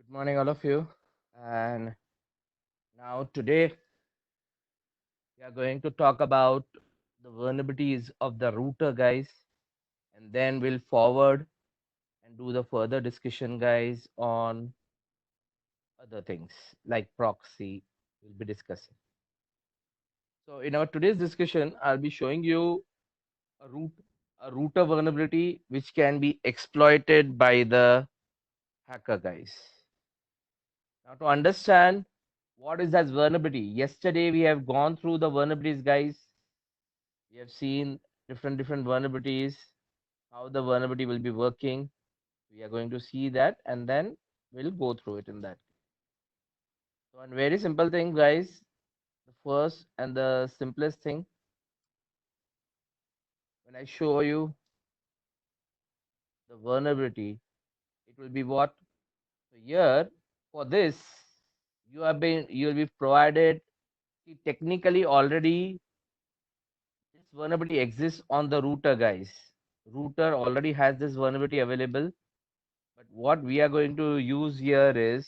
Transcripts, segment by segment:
Good morning, all of you. And now, today, we are going to talk about the vulnerabilities of the router, guys. And then we'll forward and do the further discussion, guys, on other things like proxy. We'll be discussing. So, in our today's discussion, I'll be showing you a root a router vulnerability which can be exploited by the hacker, guys. Now, to understand what is that vulnerability, yesterday we have gone through the vulnerabilities, guys. We have seen different vulnerabilities, how the vulnerability will be working. We are going to see that and then we'll go through it in that. So, one very simple thing, guys. The first and the simplest thing, when I show you the vulnerability, it will be what? So here, for this, you'll be provided. See, technically already this vulnerability exists on the router, guys. Router already has this vulnerability available. But what we are going to use here is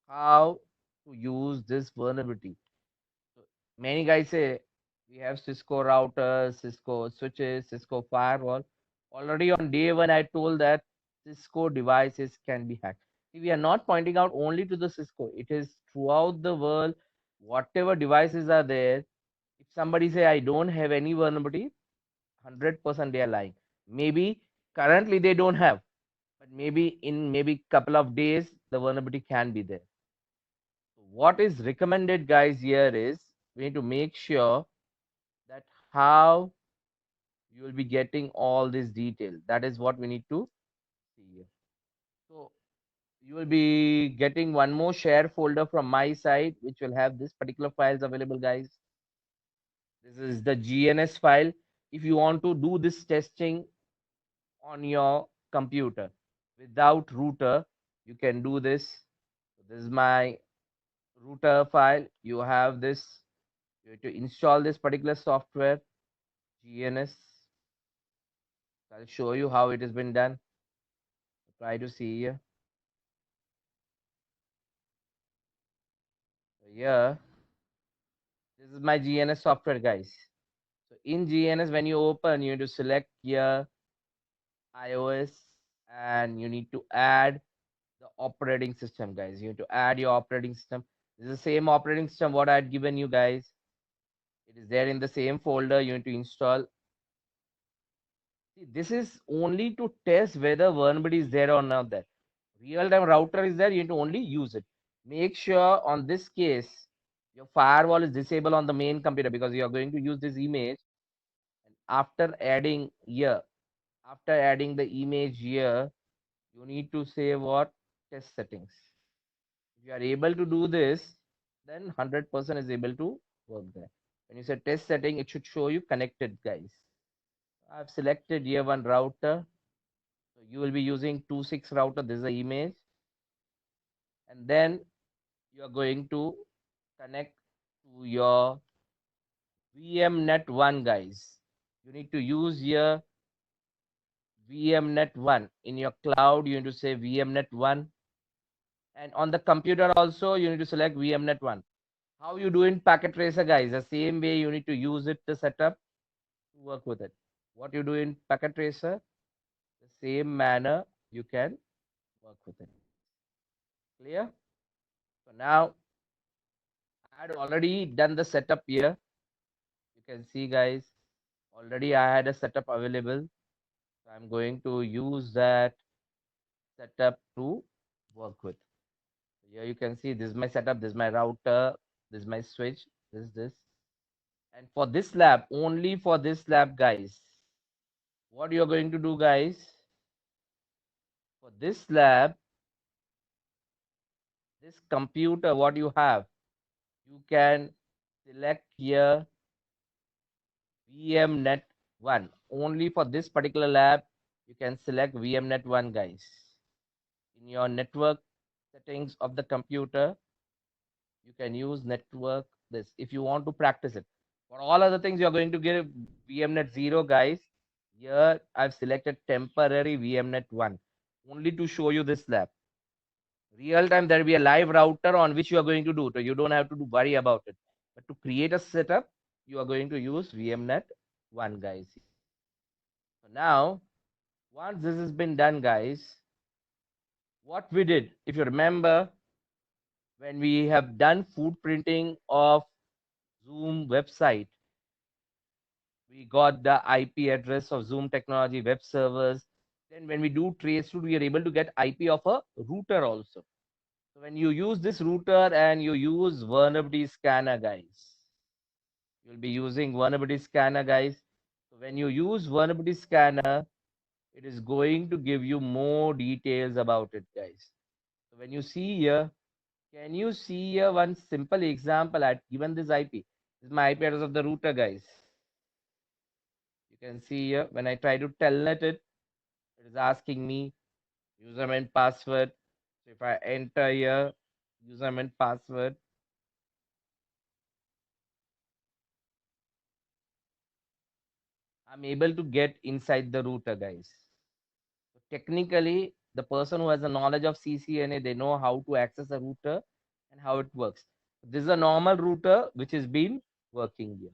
how to use this vulnerability. So many guys say we have Cisco routers, Cisco switches, Cisco firewall. Already on day one, I told that Cisco devices can be hacked. See, we are not pointing out only to the Cisco. It is throughout the world, whatever devices are there. If somebody say I don't have any vulnerability, 100% they are lying. Maybe currently they don't have, but maybe in maybe couple of days the vulnerability can be there. What is recommended, guys, here is we need to make sure that how you will be getting all this detail. That is what we need to see here. So you will be getting one more share folder from my side which will have this particular files available, guys. This is the GNS file. If you want to do this testing on your computer without router, you can do this. So this is my router file. You have this. You have to install this particular software, GNS. I'll show you how it has been done. Try to see here. So here, this is my GNS software, guys. So in GNS, when you open, you need to select here iOS and you need to add the operating system, guys. You need to add your operating system. This is the same operating system what I had given you, guys. It is there in the same folder. You need to install. See, this is only to test whether vulnerability is there or not there. Real-time router is there, you need to only use it. Make sure on this case, your firewall is disabled on the main computer because you are going to use this image. And after adding the image here, you need to say what? Test settings. If you are able to do this, then 100% is able to work there. When you say test setting, it should show you connected, guys. I've selected here one router. So you will be using 2.6 router. This is the image. And then you are going to connect to your VMnet 1, guys. You need to use here VMnet 1. In your cloud, you need to say VMnet 1. And on the computer also, you need to select VMnet 1. How you do in packet tracer, guys? The same way you need to use it to set up to work with it. What you do in packet tracer, the same manner you can work with it. Clear? So now I had already done the setup here. You can see, guys, already I had a setup available. So I'm going to use that setup to work with. Here you can see this is my setup, this is my router, this is my switch, this. And for this lab, only for this lab, guys, what you're going to do, guys, for this lab, this computer, what you have, you can select here VMnet 1. Only for this particular lab, you can select VMnet 1, guys. In your network settings of the computer, you can use network this if you want to practice it. For all other things, you're going to give VMnet 0, guys. Here, I've selected temporary VMnet 1 only to show you this lab. Real time, there will be a live router on which you are going to do. So you don't have to worry about it. But to create a setup, you are going to use VMnet 1, guys. So now, once this has been done, guys, what we did, if you remember, when we have done footprinting of Zoom website, we got the IP address of Zoom technology web servers. Then when we do traceroute, we are able to get IP of a router also. So when you use this router and you use vulnerability scanner, guys, you'll be using vulnerability scanner, guys. So when you use vulnerability scanner, it is going to give you more details about it, guys. So when you see here, can you see here one simple example? I've given this IP. This is my IP address of the router, guys. You can see here when I try to telnet it, it is asking me username and password. So if I enter here username and password, I'm able to get inside the router, guys. So technically, the person who has a knowledge of CCNA, they know how to access a router and how it works. This is a normal router which has been working here.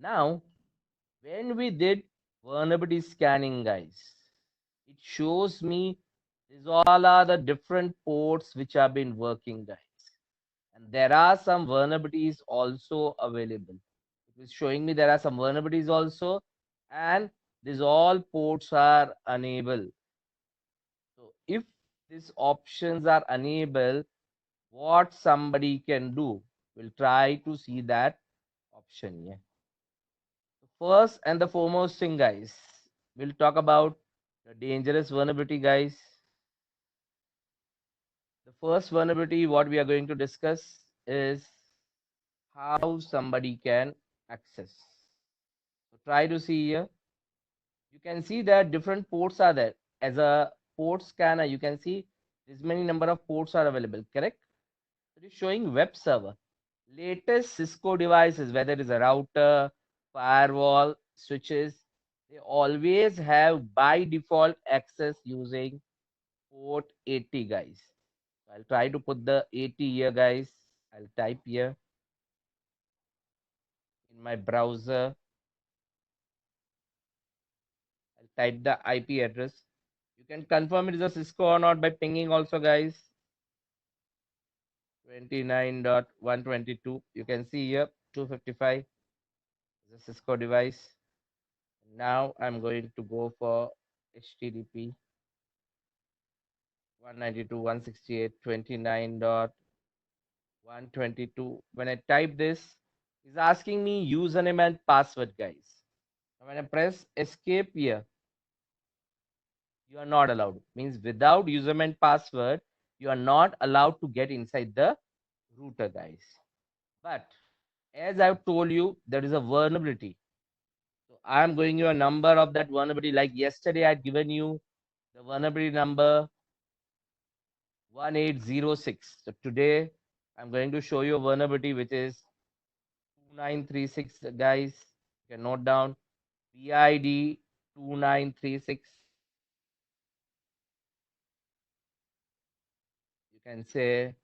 Now, when we did vulnerability scanning, guys, it shows me these all are the different ports which have been working, guys. And there are some vulnerabilities also available. It is showing me there are some vulnerabilities also, and these all ports are unable. So if these options are unable, what somebody can do, we'll try to see that option. Yeah. First and the foremost thing, guys, we'll talk about the dangerous vulnerability, guys. The first vulnerability, what we are going to discuss is how somebody can access. So try to see here. You can see that different ports are there. As a port scanner, you can see this many number of ports are available, correct? It is showing web server. Latest Cisco devices, whether it is a router, firewall, switches, they always have by default access using port 80, guys. I'll try to put the 80 here, guys. I'll type here in my browser. I'll type the IP address. You can confirm it is a Cisco or not by pinging also, guys. 29.122. You can see here 255 is a Cisco device. Now I'm going to go for HTTP 192.168.29.122. When I type this, it's asking me username and password, guys. When I press escape here, you are not allowed. Means without username and password, you are not allowed to get inside the router, guys. But as I've told you, there is a vulnerability. So I'm going you a number of that vulnerability. Like yesterday, I had given you the vulnerability number 1806. So today, I'm going to show you a vulnerability which is 2936, guys. You can note down PID 2936. You can say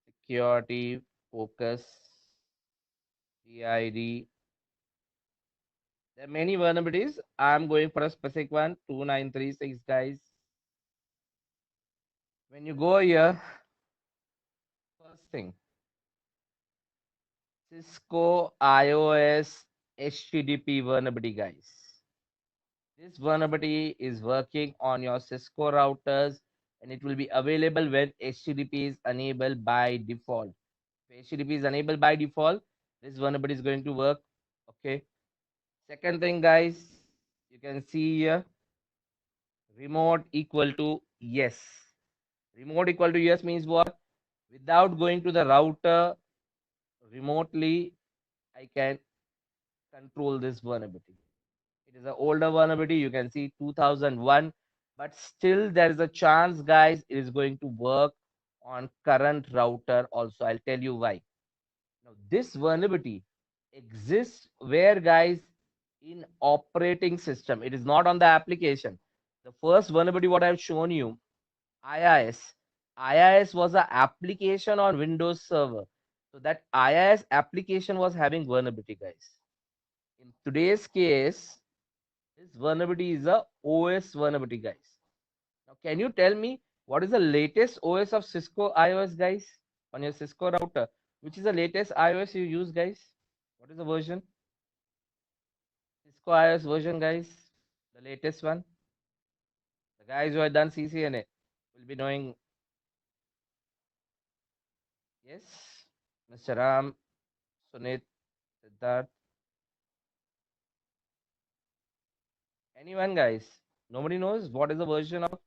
security focus PID. There are many vulnerabilities. I'm going for a specific one, 2936, guys. When you go here, first thing, Cisco iOS HTTP vulnerability, guys. This vulnerability is working on your Cisco routers and it will be available when HTTP is enabled by default. If HTTP is enabled by default, this vulnerability is going to work. Okay. Second thing, guys, you can see here remote equal to yes. Remote equal to yes means what? Without going to the router remotely, I can control this vulnerability. It is an older vulnerability. You can see 2001, but still there is a chance, guys, it is going to work on current router also. I'll tell you why. Now, this vulnerability exists where, guys, in operating system. It is not on the application. The first vulnerability, what I've shown you, IIS. IIS was an application on Windows Server. So that IIS application was having vulnerability, guys. In today's case, this vulnerability is a OS vulnerability, guys. Now, can you tell me what is the latest OS of Cisco iOS, guys, on your Cisco router? Which is the latest iOS you use, guys? What is the version? Cisco iOS version, guys. The latest one. The guys who have done CCNA will be knowing. Yes, Mr. Ram, Sunit, Siddharth. Anyone, guys? Nobody knows what is the version of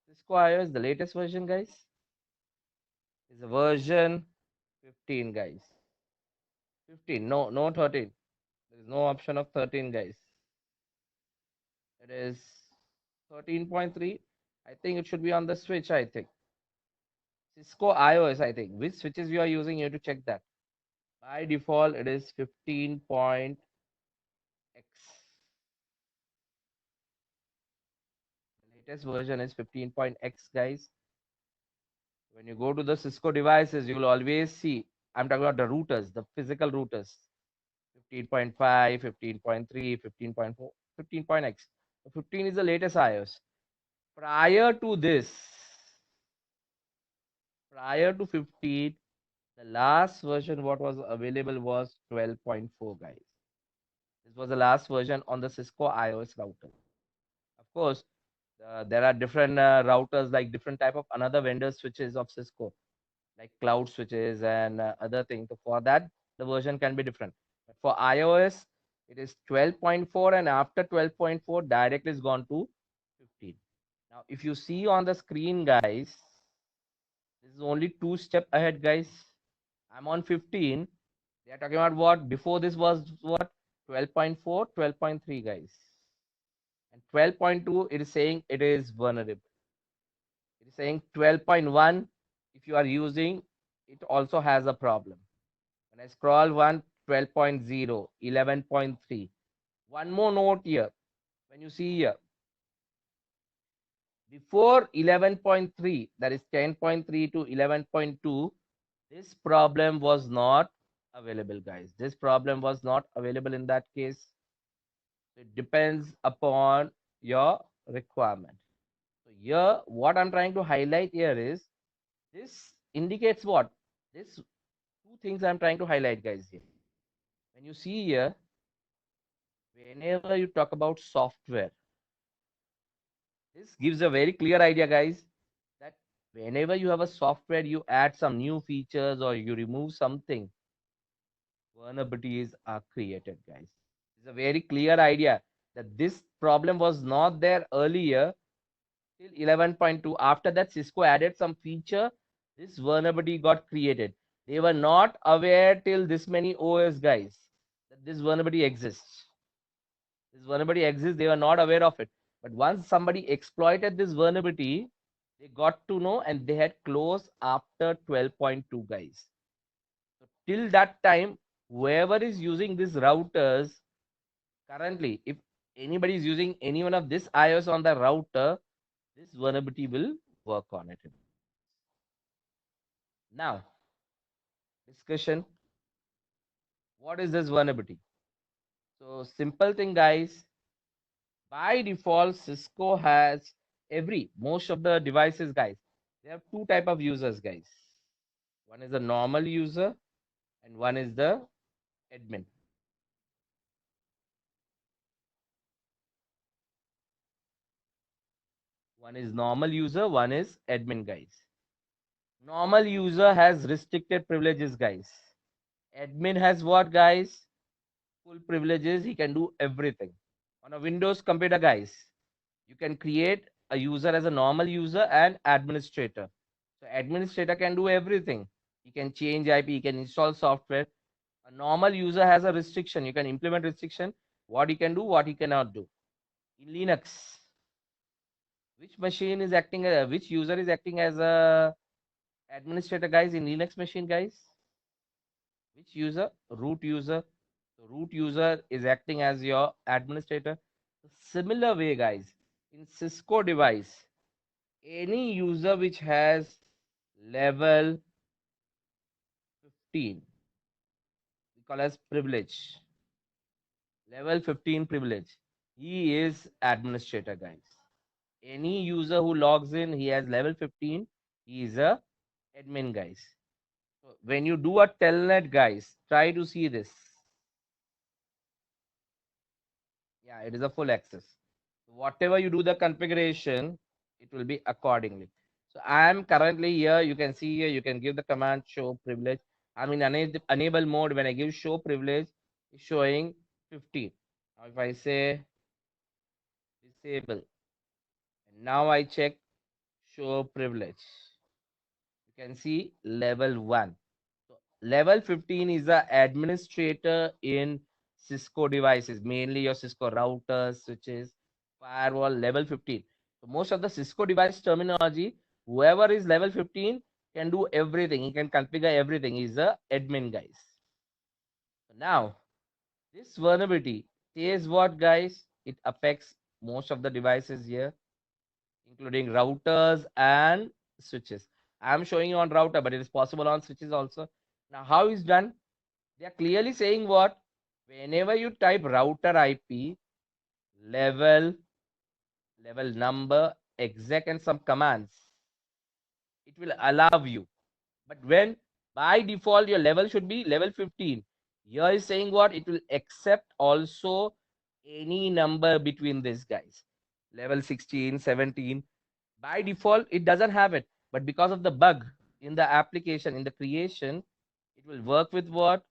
Cisco iOS, the latest version, guys? Is the version 15, guys. 15, no 13. There is no option of 13, guys. It is 13.3. I think it should be on the switch, I think. Cisco iOS, I think. Which switches you are using, you have to check that. By default, it is 15.x. The latest version is 15.x, guys. When you go to the Cisco devices, you will always see, I'm talking about the routers, the physical routers. 15.5, 15.3, 15.4, 15.x. 15 is the latest iOS. Prior to 15, the last version what was available was 12.4, guys. This was the last version on the Cisco iOS router. Of course, there are different routers, like different type of another vendor switches of Cisco, like cloud switches and other things. So for that, the version can be different. But for iOS, it is 12.4, and after 12.4, directly is gone to 15. Now, if you see on the screen, guys, this is only two step ahead, guys. I'm on 15. They are talking about what? Before this was what? 12.4, 12.3, guys. And 12.2, it is saying it is vulnerable. It is saying 12.1, if you are using, it also has a problem. When I scroll 12.0, 11.3. One more note here. When you see here, before 11.3, that is 10.3 to 11.2, this problem was not available, guys. This problem was not available in that case. It depends upon your requirement. So here, what I'm trying to highlight here is, this indicates what? This two things I'm trying to highlight, guys, here. When you see here, whenever you talk about software, this gives a very clear idea, guys, that whenever you have a software, you add some new features or you remove something, vulnerabilities are created, guys. It's a very clear idea that this problem was not there earlier till 11.2. After that, Cisco added some feature, this vulnerability got created. They were not aware till this many OS, guys, that this vulnerability exists. This vulnerability exists, they were not aware of it. But once somebody exploited this vulnerability, they got to know and they had closed after 12.2, guys. So till that time, whoever is using these routers currently, if anybody is using any one of this iOS on the router, this vulnerability will work on it. Now, discussion. What is this vulnerability? So simple thing, guys. By default, Cisco has most of the devices, guys. They have two type of users, guys. One is the normal user and one is the admin. One is normal user, one is admin, guys. Normal user has restricted privileges, guys. Admin has what, guys? Full privileges. He can do everything. On a Windows computer, guys, you can create a user as a normal user and administrator. So administrator can do everything. He can change IP, he can install software. A normal user has a restriction. You can implement restriction, what he can do, what he cannot do. In Linux, which machine is acting which user is acting as a administrator, guys, in Linux machine, guys? Which user? Root user. So root user is acting as your administrator. Similar way, guys, in Cisco device, any user which has level 15. We call as privilege. Level 15 privilege. He is administrator, guys. Any user who logs in, he has level 15. He is a admin, guys. So when you do a telnet, guys, try to see this. Yeah, it is a full access. Whatever you do the configuration, it will be accordingly. So I am currently here. You can see here, you can give the command show privilege. I'm in enable mode. When I give show privilege, it's showing 15. Now if I say disable, and now I check show privilege, you can see level 1. So level 15 is the administrator in Cisco devices, mainly your Cisco routers, switches, firewall, level 15. So most of the Cisco device terminology, whoever is level 15 can do everything. He can configure everything. He's a admin, guys. So now, this vulnerability says what, guys? It affects most of the devices here, including routers and switches. I'm showing you on router, but it is possible on switches also. Now, how is done? They are clearly saying what? Whenever you type router IP, level, level number, exec, and some commands, it will allow you. But when by default your level should be level 15, here is saying what? It will accept also any number between these guys. Level 16, 17. By default, it doesn't have it. But because of the bug in the application, in the creation, it will work with what?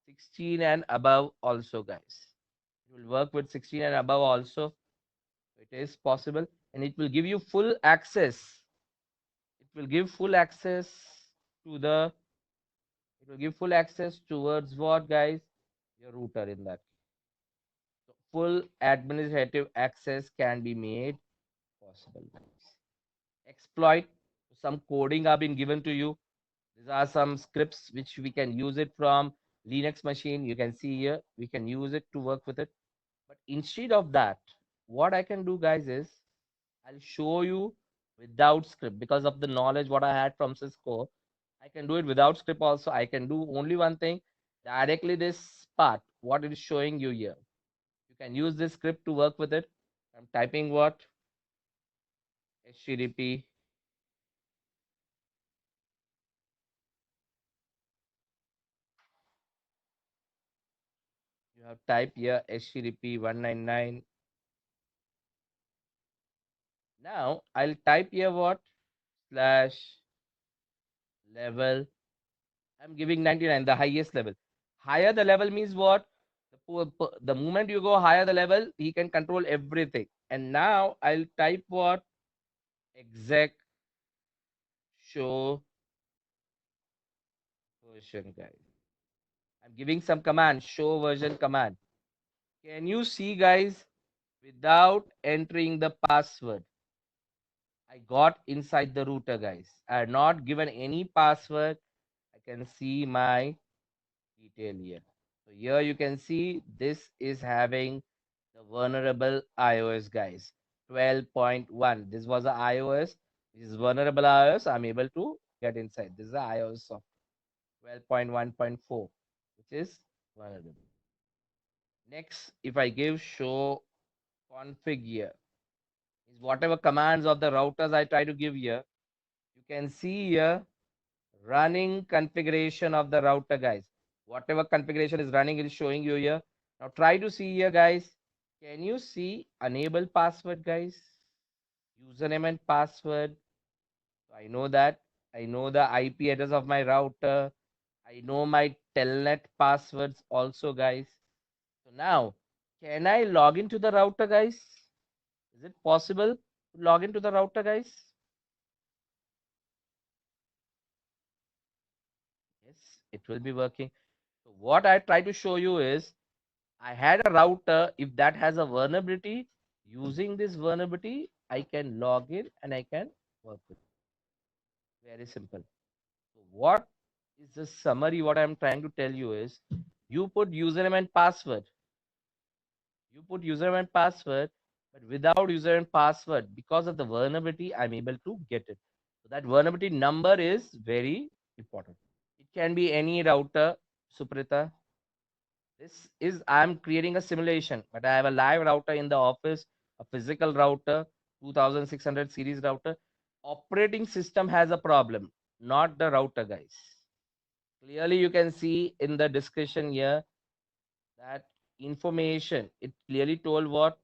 16 and above also, guys. It will work with 16 and above also. It is possible. And it will give you full access. It will give full access to the, it will give full access towards what, guys? Your router in that. So full administrative access can be made possible. Exploit. Some coding have been given to you. These are some scripts which we can use it from Linux machine. You can see here, we can use it to work with it. But instead of that, what I can do, guys, is I'll show you without script because of the knowledge what I had from Cisco. I can do it without script also. I can do only one thing, directly this part, what it is showing you here. You can use this script to work with it. I'm typing what? HTTP. You have typed here HTTP 199. Now I'll type here what? Slash level. I'm giving 99, the highest level. Higher the level means what? The moment you go higher the level, he can control everything. And now I'll type what? Exec show version, guys. I'm giving some command, show version command. Can you see, guys, without entering the password? I got inside the router, guys. I have not given any password. I can see my detail here. So here you can see this is having the vulnerable iOS, guys. 12.1. This was the iOS. This is vulnerable iOS. I'm able to get inside. This is the iOS of 12.1.4, which is vulnerable. Next, if I give show config here, is whatever commands of the routers I try to give here, you can see here running configuration of the router, guys. Whatever configuration is running, it is showing you here. Now try to see here, guys. Can you see enable password, guys? Username and password. So I know that. I know the IP address of my router. I know my telnet passwords also, guys. So now, can I log into the router, guys? Is it possible to log into the router, guys? Yes, it will be working. So what I try to show you is I had a router. If that has a vulnerability, using this vulnerability, I can log in and I can work with it. Very simple. So what is the summary? What I'm trying to tell you is you put username and password. You put username and password, but without user and password, because of the vulnerability, I'm able to get it. So That vulnerability number is very important. It can be any router, Suprita. This is, I'm creating a simulation, but I have a live router in the office, a physical router, 2600 series router. Operating system has a problem, not the router, guys. Clearly, you can see in the discussion here that information, it clearly told what?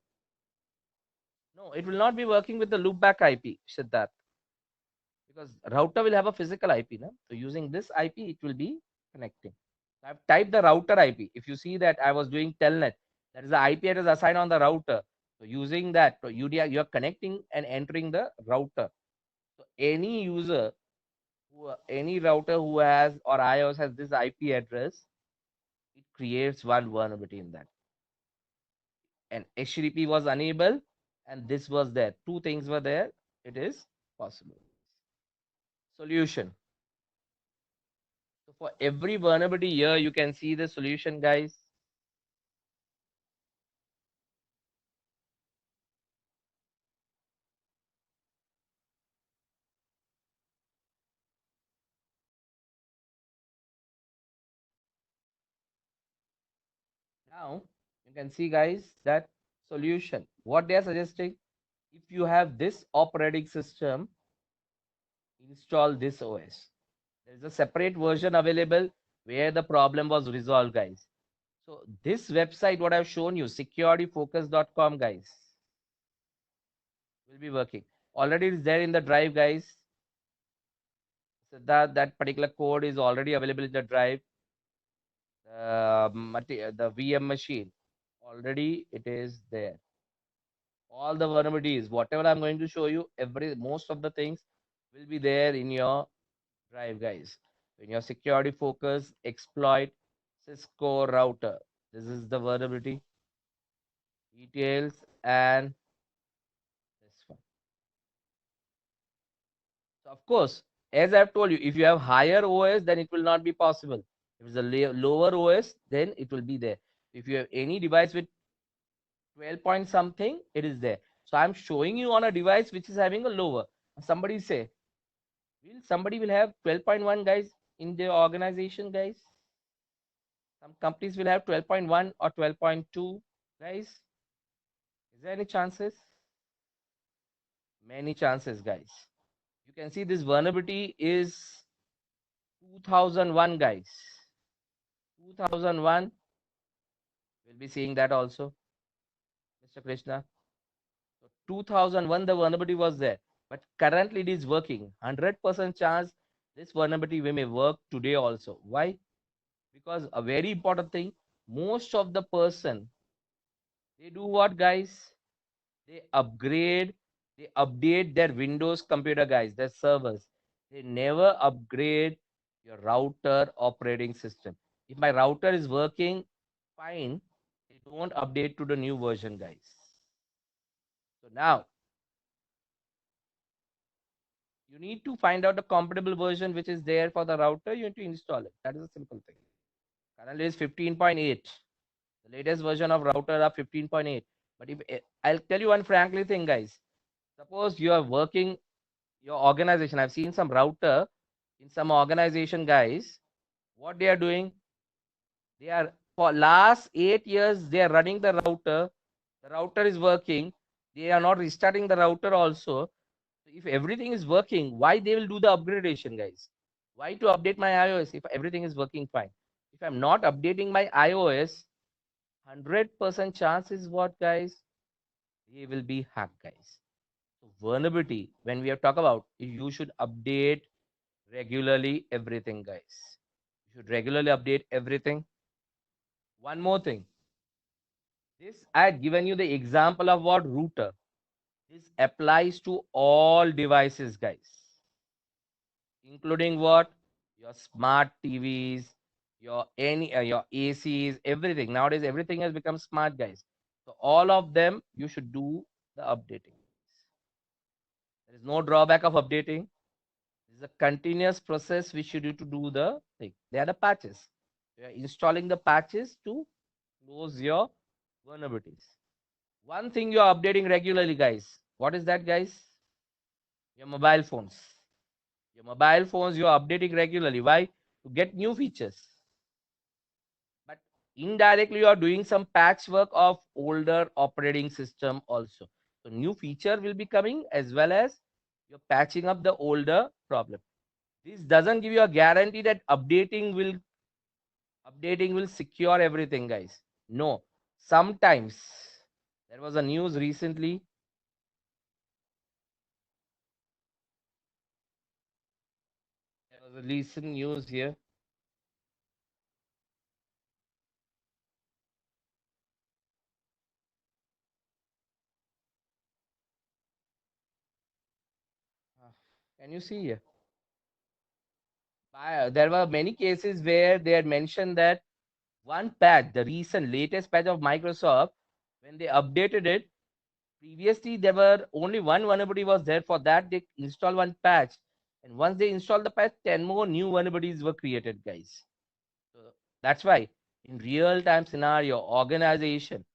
No, it will not be working with the loopback IP, Siddharth, because router will have a physical IP. No? So using this IP, it will be connecting. I've typed the router IP. If you see that I was doing telnet, that is the IP address assigned on the router. So using that, so you are connecting and entering the router. So any user, any router who has or iOS has this IP address, it creates one vulnerability in that. And HTTP was unable, and this was there. Two things were there. It is possible. Solution. So for every vulnerability here, you can see the solution, guys. Now you can see, guys, that solution. What they are suggesting, if you have this operating system, install this OS. There is a separate version available where the problem was resolved, guys. So this website, what I've shown you, securityfocus.com, guys, will be working. Already it's there in the drive, guys. So that particular code is already available in the drive. The VM machine, already it is there. All the vulnerabilities, whatever I'm going to show you, most of the things will be there in your drive, guys. In your security focus, exploit, Cisco router. This is the vulnerability details and this one. So of course, as I've told you, if you have higher OS, then it will not be possible. If it's a lower OS, then it will be there. If you have any device with 12 point something, it is there. So I'm showing you on a device which is having a lower. Somebody say, will somebody will have 12.1, guys, in their organization, guys? Some companies will have 12.1 or 12.2, guys. Is there any chances? Many chances, guys. You can see this vulnerability is 2001, guys. 2001. We'll be seeing that also, Mr. Krishna. So 2001, the vulnerability was there, but currently it is working. 100% chance this vulnerability may work today also. Why? Because a very important thing, most of the person, they do what, guys? They upgrade, they update their Windows computer, guys, their servers. They never upgrade your router operating system. If my router is working fine, they don't update to the new version, guys. So now you need to find out the compatible version which is there for the router. You need to install it. That is a simple thing. Currently is 15.8. The latest version of router are 15.8. But if I'll tell you one frankly thing, guys. Suppose you are working your organization. I've seen some router in some organization, guys. What they are doing, they are for last 8 years, they are running the router. The router is working. They are not restarting the router also. So if everything is working, why they will do the upgradation, guys? Why to update my iOS if everything is working fine? If I'm not updating my iOS, 100% chance is what, guys? They will be hacked, guys. So vulnerability, when we have talked about, you should update regularly everything, guys. You should regularly update everything. One more thing. This I had given you the example of what router. This applies to all devices, guys, including what? Your smart TVs, your ACs, everything. Nowadays, everything has become smart, guys. So all of them, you should do the updating. There is no drawback of updating. This is a continuous process which you need to do the thing. They are the patches. You are installing the patches to close your vulnerabilities. One thing you are updating regularly, guys. What is that, guys? Your mobile phones. Your mobile phones, you're updating regularly. Why? To get new features. But indirectly, you are doing some patchwork of older operating system also. So new feature will be coming as well as you're patching up the older problem. This doesn't give you a guarantee that updating will secure everything, guys. No. Sometimes there was a news recently. There was a recent news here. Uh, Can you see here? There were many cases where they had mentioned that one patch, the recent latest patch of Microsoft, when they updated it, previously there were only one vulnerability was there. For that, they installed one patch. And once they installed the patch, 10 more new vulnerabilities were created, guys. So that's why in real time scenario, organization,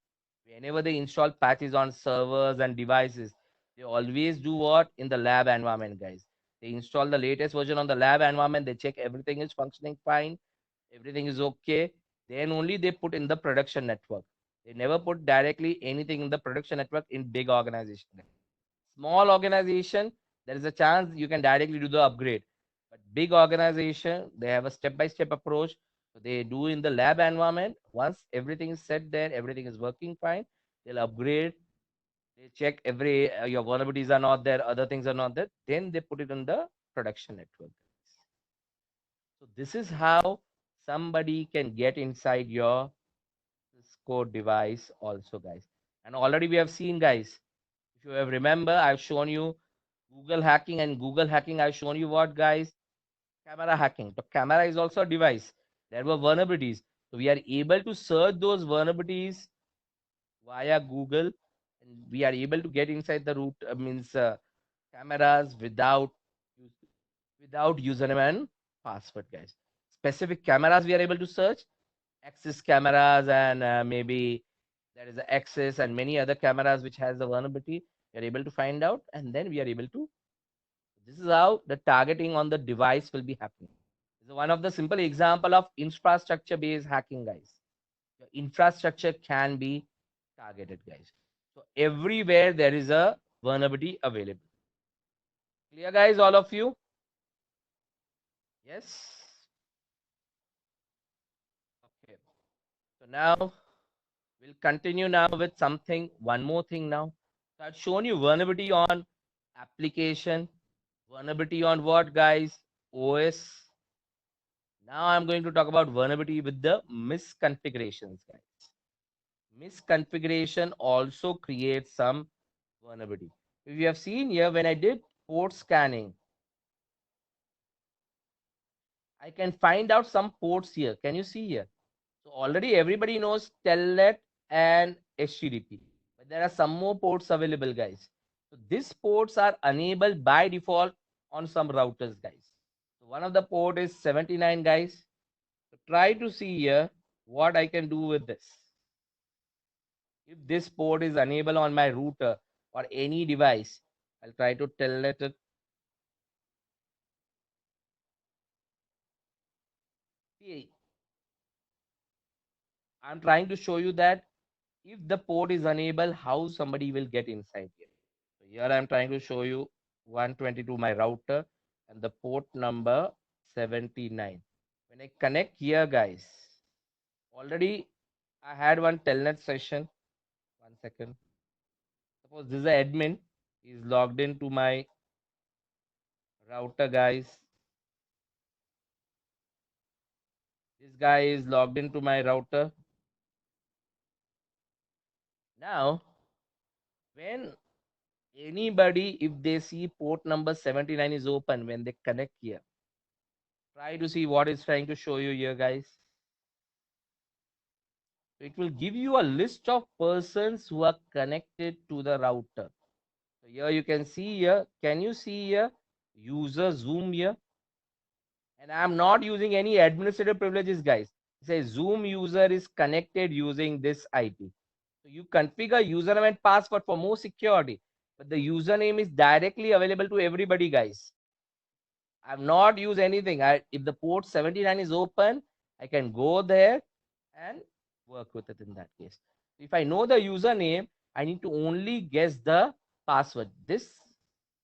whenever they install patches on servers and devices, they always do what in the lab environment, guys. They install the latest version on the lab environment. They check everything is functioning fine, everything is okay. Then only they put in the production network. They never put directly anything in the production network in big organization. Small organization, there is a chance you can directly do the upgrade. But big organization, they have a step-by-step approach. So they do in the lab environment. Once everything is set there, everything is working fine, they'll upgrade. They check every your vulnerabilities are not there, other things are not there. Then they put it in the production network. So this is how somebody can get inside your Cisco device also, guys. And already we have seen, guys, if you have remember, I've shown you Google hacking, and Google hacking, I've shown you what, guys? Camera hacking. The camera is also a device. There were vulnerabilities. So we are able to search those vulnerabilities via Google, and we are able to get inside the root means cameras without username and password, guys. Specific cameras we are able to search, access cameras, and maybe there is a access and many other cameras which has the vulnerability. We are able to find out, and then we are able to. This is how the targeting on the device will be happening. This is one of the simple example of infrastructure based hacking, guys. Your infrastructure can be targeted, guys. So everywhere there is a vulnerability available. Clear, guys, all of you? Yes. Okay. So now we'll continue now with something, one more thing now. So I've shown you vulnerability on application, vulnerability on what, guys? OS. Now I'm going to talk about vulnerability with the misconfigurations, guys. Misconfiguration also creates some vulnerability. If you have seen here, when I did port scanning, I can find out some ports here. Can you see here? So already everybody knows telnet and HTTP, but there are some more ports available, guys. So these ports are enabled by default on some routers, guys. So one of the port is 79, guys. So try to see here what I can do with this. If this port is enabled on my router or any device, I'll try to telnet it. See, I'm trying to show you that if the port is unable, how somebody will get inside here. So here I'm trying to show you 122 my router and the port number 79. When I connect here, guys, already I had one telnet session. 1 second. Suppose this is an admin is logged into my router, guys. This guy is logged into my router. Now, when anybody, if they see port number 79 is open, when they connect here, try to see what it's trying to show you here, guys. So it will give you a list of persons who are connected to the router. So here you can see here. Can you see here? User Zoom here. And I'm not using any administrative privileges, guys. It says Zoom user is connected using this IP. So you configure username and password for more security. But the username is directly available to everybody, guys. I've not used anything. If the port 79 is open, I can go there and work with it in that case. If I know the username, I need to only guess the password. This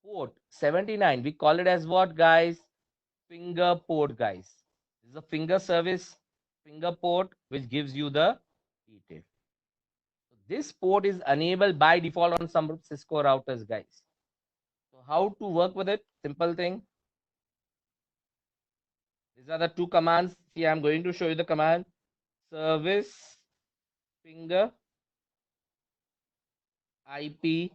port 79, we call it as what, guys? Finger port, guys. This is a finger service, finger port, which gives you the detail. This port is enabled by default on some Cisco routers, guys. So how to work with it? Simple thing. These are the two commands. See, I'm going to show you the command service finger IP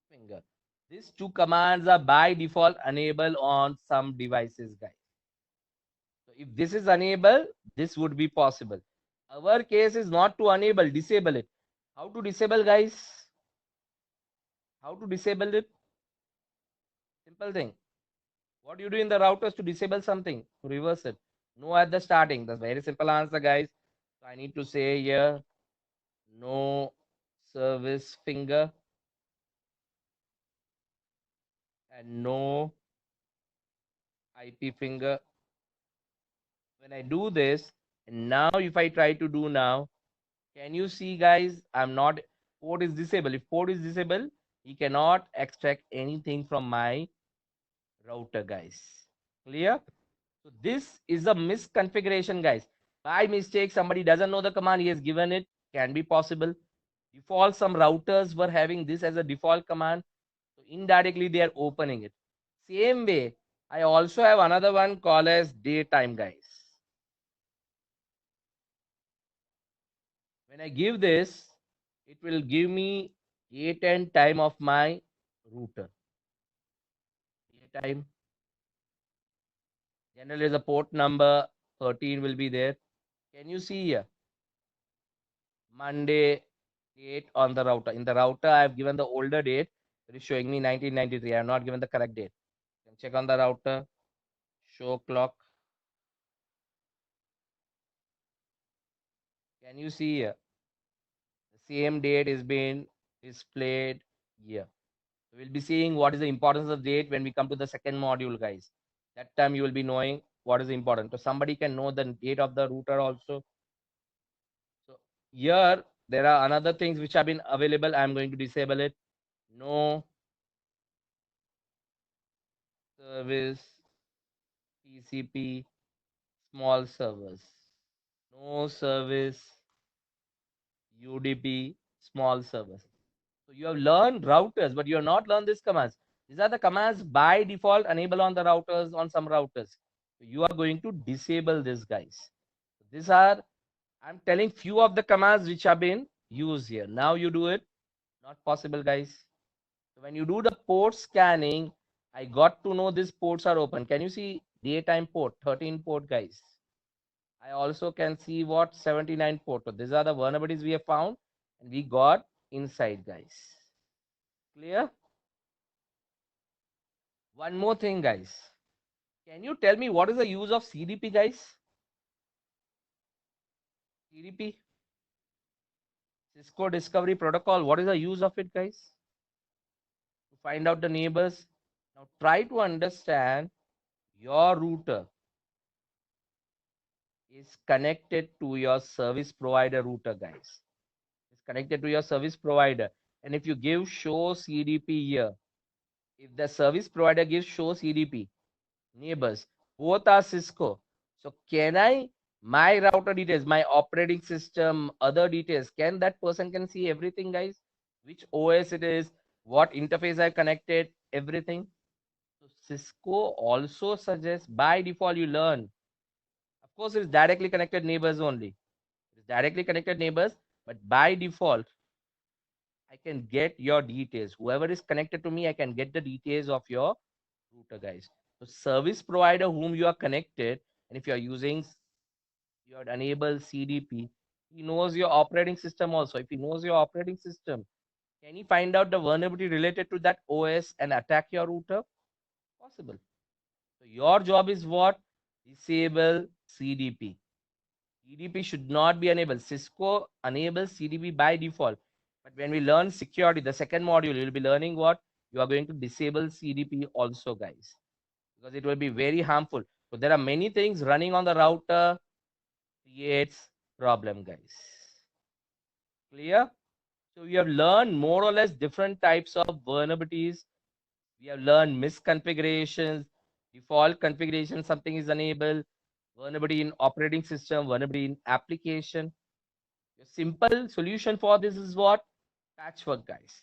finger. These two commands are by default enabled on some devices, guys. So if this is enabled, this would be possible. Our case is not to enable, disable it. How to disable, guys? How to disable it? Simple thing. What do you do in the routers to disable something? To reverse it. No at the starting. That's very simple answer, guys. So I need to say here no service finger and no IP finger. When I do this, and now if I try to do now, can you see, guys? I'm not, port is disabled. If port is disabled, he cannot extract anything from my router, guys. Clear? So this is a misconfiguration, guys. By mistake, somebody doesn't know the command, he has given it, can be possible. Default, some routers were having this as a default command. So indirectly, they are opening it. Same way, I also have another one called as daytime, guys. When I give this, it will give me date and time of my router. Daytime. Generally, the port number 13 will be there. Can you see here? Monday date on the router. In the router, I have given the older date. It is showing me 1993. I have not given the correct date. You can check on the router. Show clock. Can you see here? The same date is being displayed here. We'll be seeing what is the importance of date when we come to the second module, guys. That time you will be knowing what is important. So somebody can know the date of the router also. So here there are another things which have been available. I'm going to disable it. No service TCP small servers. No service UDP small servers. So you have learned routers, but you have not learned these commands. These are the commands by default enable on the routers, on some routers. So you are going to disable this, guys. These are, I'm telling few of the commands which have been used here. Now you do it. Not possible, guys. So when you do the port scanning, I got to know these ports are open. Can you see daytime port, 13 port, guys? I also can see what 79 port. So these are the vulnerabilities we have found and we got inside, guys. Clear? One more thing, guys. Can you tell me what is the use of CDP, guys? CDP, Cisco Discovery Protocol. What is the use of it, guys? To find out the neighbors. Now try to understand your router is connected to your service provider router, guys. It's connected to your service provider. And if you give show CDP here, if the service provider gives show CDP, neighbors, both are Cisco. So can I, my router details, my operating system, other details, can that person can see everything, guys? Which OS it is, what interface I connected, everything. So Cisco also suggests by default you learn. Of course, it's directly connected neighbors only. It's directly connected neighbors, but by default, I can get your details. Whoever is connected to me, I can get the details of your router, guys. So service provider whom you are connected, and if you are using your enable CDP, he knows your operating system also. If he knows your operating system, can he find out the vulnerability related to that OS and attack your router? Possible. So your job is what? Disable CDP. CDP should not be enabled. Cisco enables CDP by default. But when we learn security, the second module, you'll be learning what? You are going to disable CDP also, guys. because it will be very harmful. So there are many things running on the router creates problem, guys. Clear? So we have learned more or less different types of vulnerabilities. We have learned misconfigurations, default configuration, something is enabled, vulnerability in operating system, vulnerability in application. The simple solution for this is what? Patchwork, guys.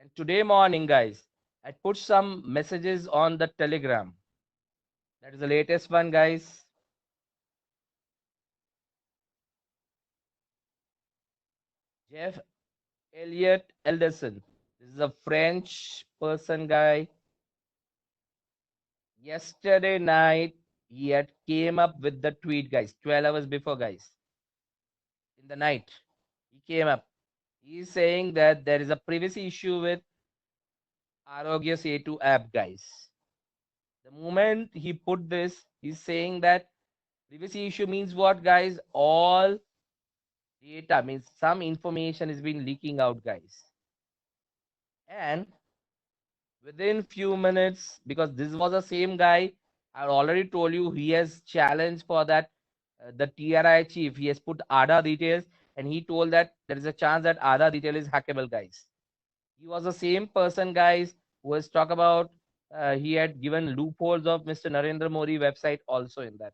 And today morning, guys, I put some messages on the Telegram. That is the latest one, guys. Jeff Elliot Elderson. This is a French person, guy. Yesterday night, he had came up with the tweet, guys, 12 hours before, guys. In the night, he came up. He's saying that there is a privacy issue with Arogya Setu app, guys. The moment he put this, he's saying that privacy issue means what, guys? All data means some information is being leaking out, guys. And within few minutes, because this was the same guy, I already told you he has challenged for that. The TRI chief, he has put ADA details, and he told that there is a chance that ADA detail is hackable, guys. He was the same person, guys, who has talked about. He had given loopholes of Mr. Narendra Modi website also in that,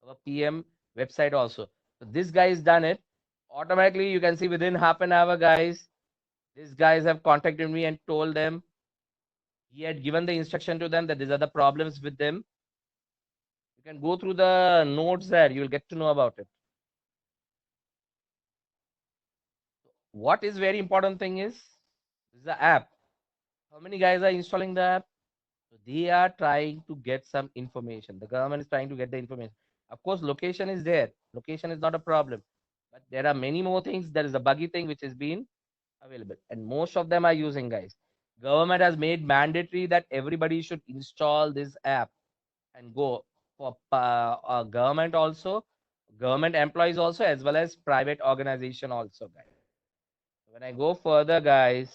our PM website also. So this guy has done it. Automatically, you can see within half an hour, guys, these guys have contacted me and told them he had given the instruction to them that these are the problems with them. You can go through the notes there, you will get to know about it. What is very important thing is this is the app. How many guys are installing the app? So they are trying to get some information. The government is trying to get the information. Of course, location is there. Location is not a problem. But there are many more things. There is a buggy thing which is being available. And most of them are using, guys. Government has made mandatory that everybody should install this app and go for government also, government employees also, as well as private organization also, guys. When I go further, guys,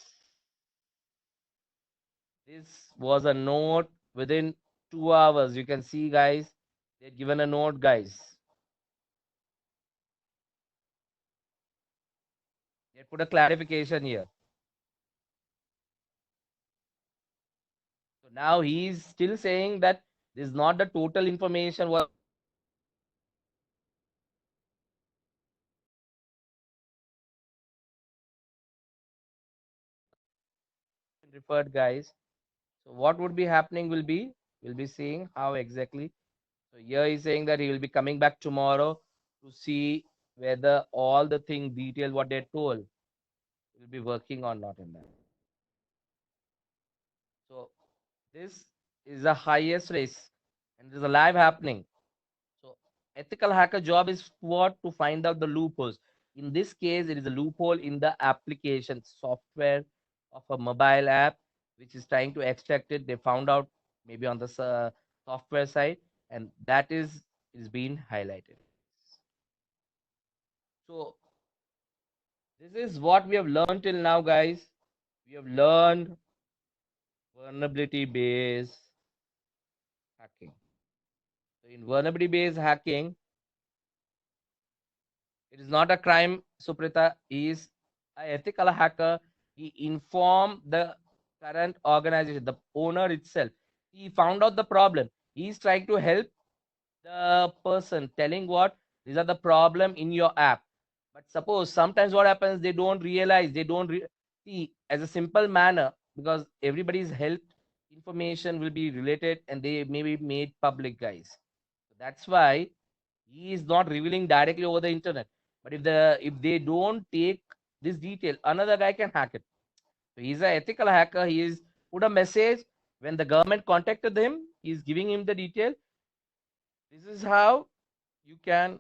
this was a note within 2 hours. You can see, guys, they've given a note, guys. They put a clarification here. So now he's still saying that this is not the total information was referred, guys. So what would be happening will be, we'll be seeing how exactly. So here he's saying that he will be coming back tomorrow to see whether all the thing detail what they told will be working or not in that. So this is the highest risk and there's a live happening. So ethical hacker job is what? To find out the loopholes. In this case, it is a loophole in the application software of a mobile app, which is trying to extract it. They found out maybe on the software side, and that is being highlighted. So this is what we have learned till now, guys. We have learned vulnerability based hacking. So in vulnerability based hacking, it is not a crime, Suprita. He is an ethical hacker. He informed the current organization, the owner itself. He found out the problem. He is trying to help the person, telling what these are the problem in your app. But suppose sometimes what happens, they don't realize, they don't see as a simple manner, because everybody's health information will be related and they may be made public, guys. So that's why he is not revealing directly over the internet. But if they don't take this detail, another guy can hack it. So he's an ethical hacker. He is put a message when the government contacted him. He's giving him the detail. This is how you can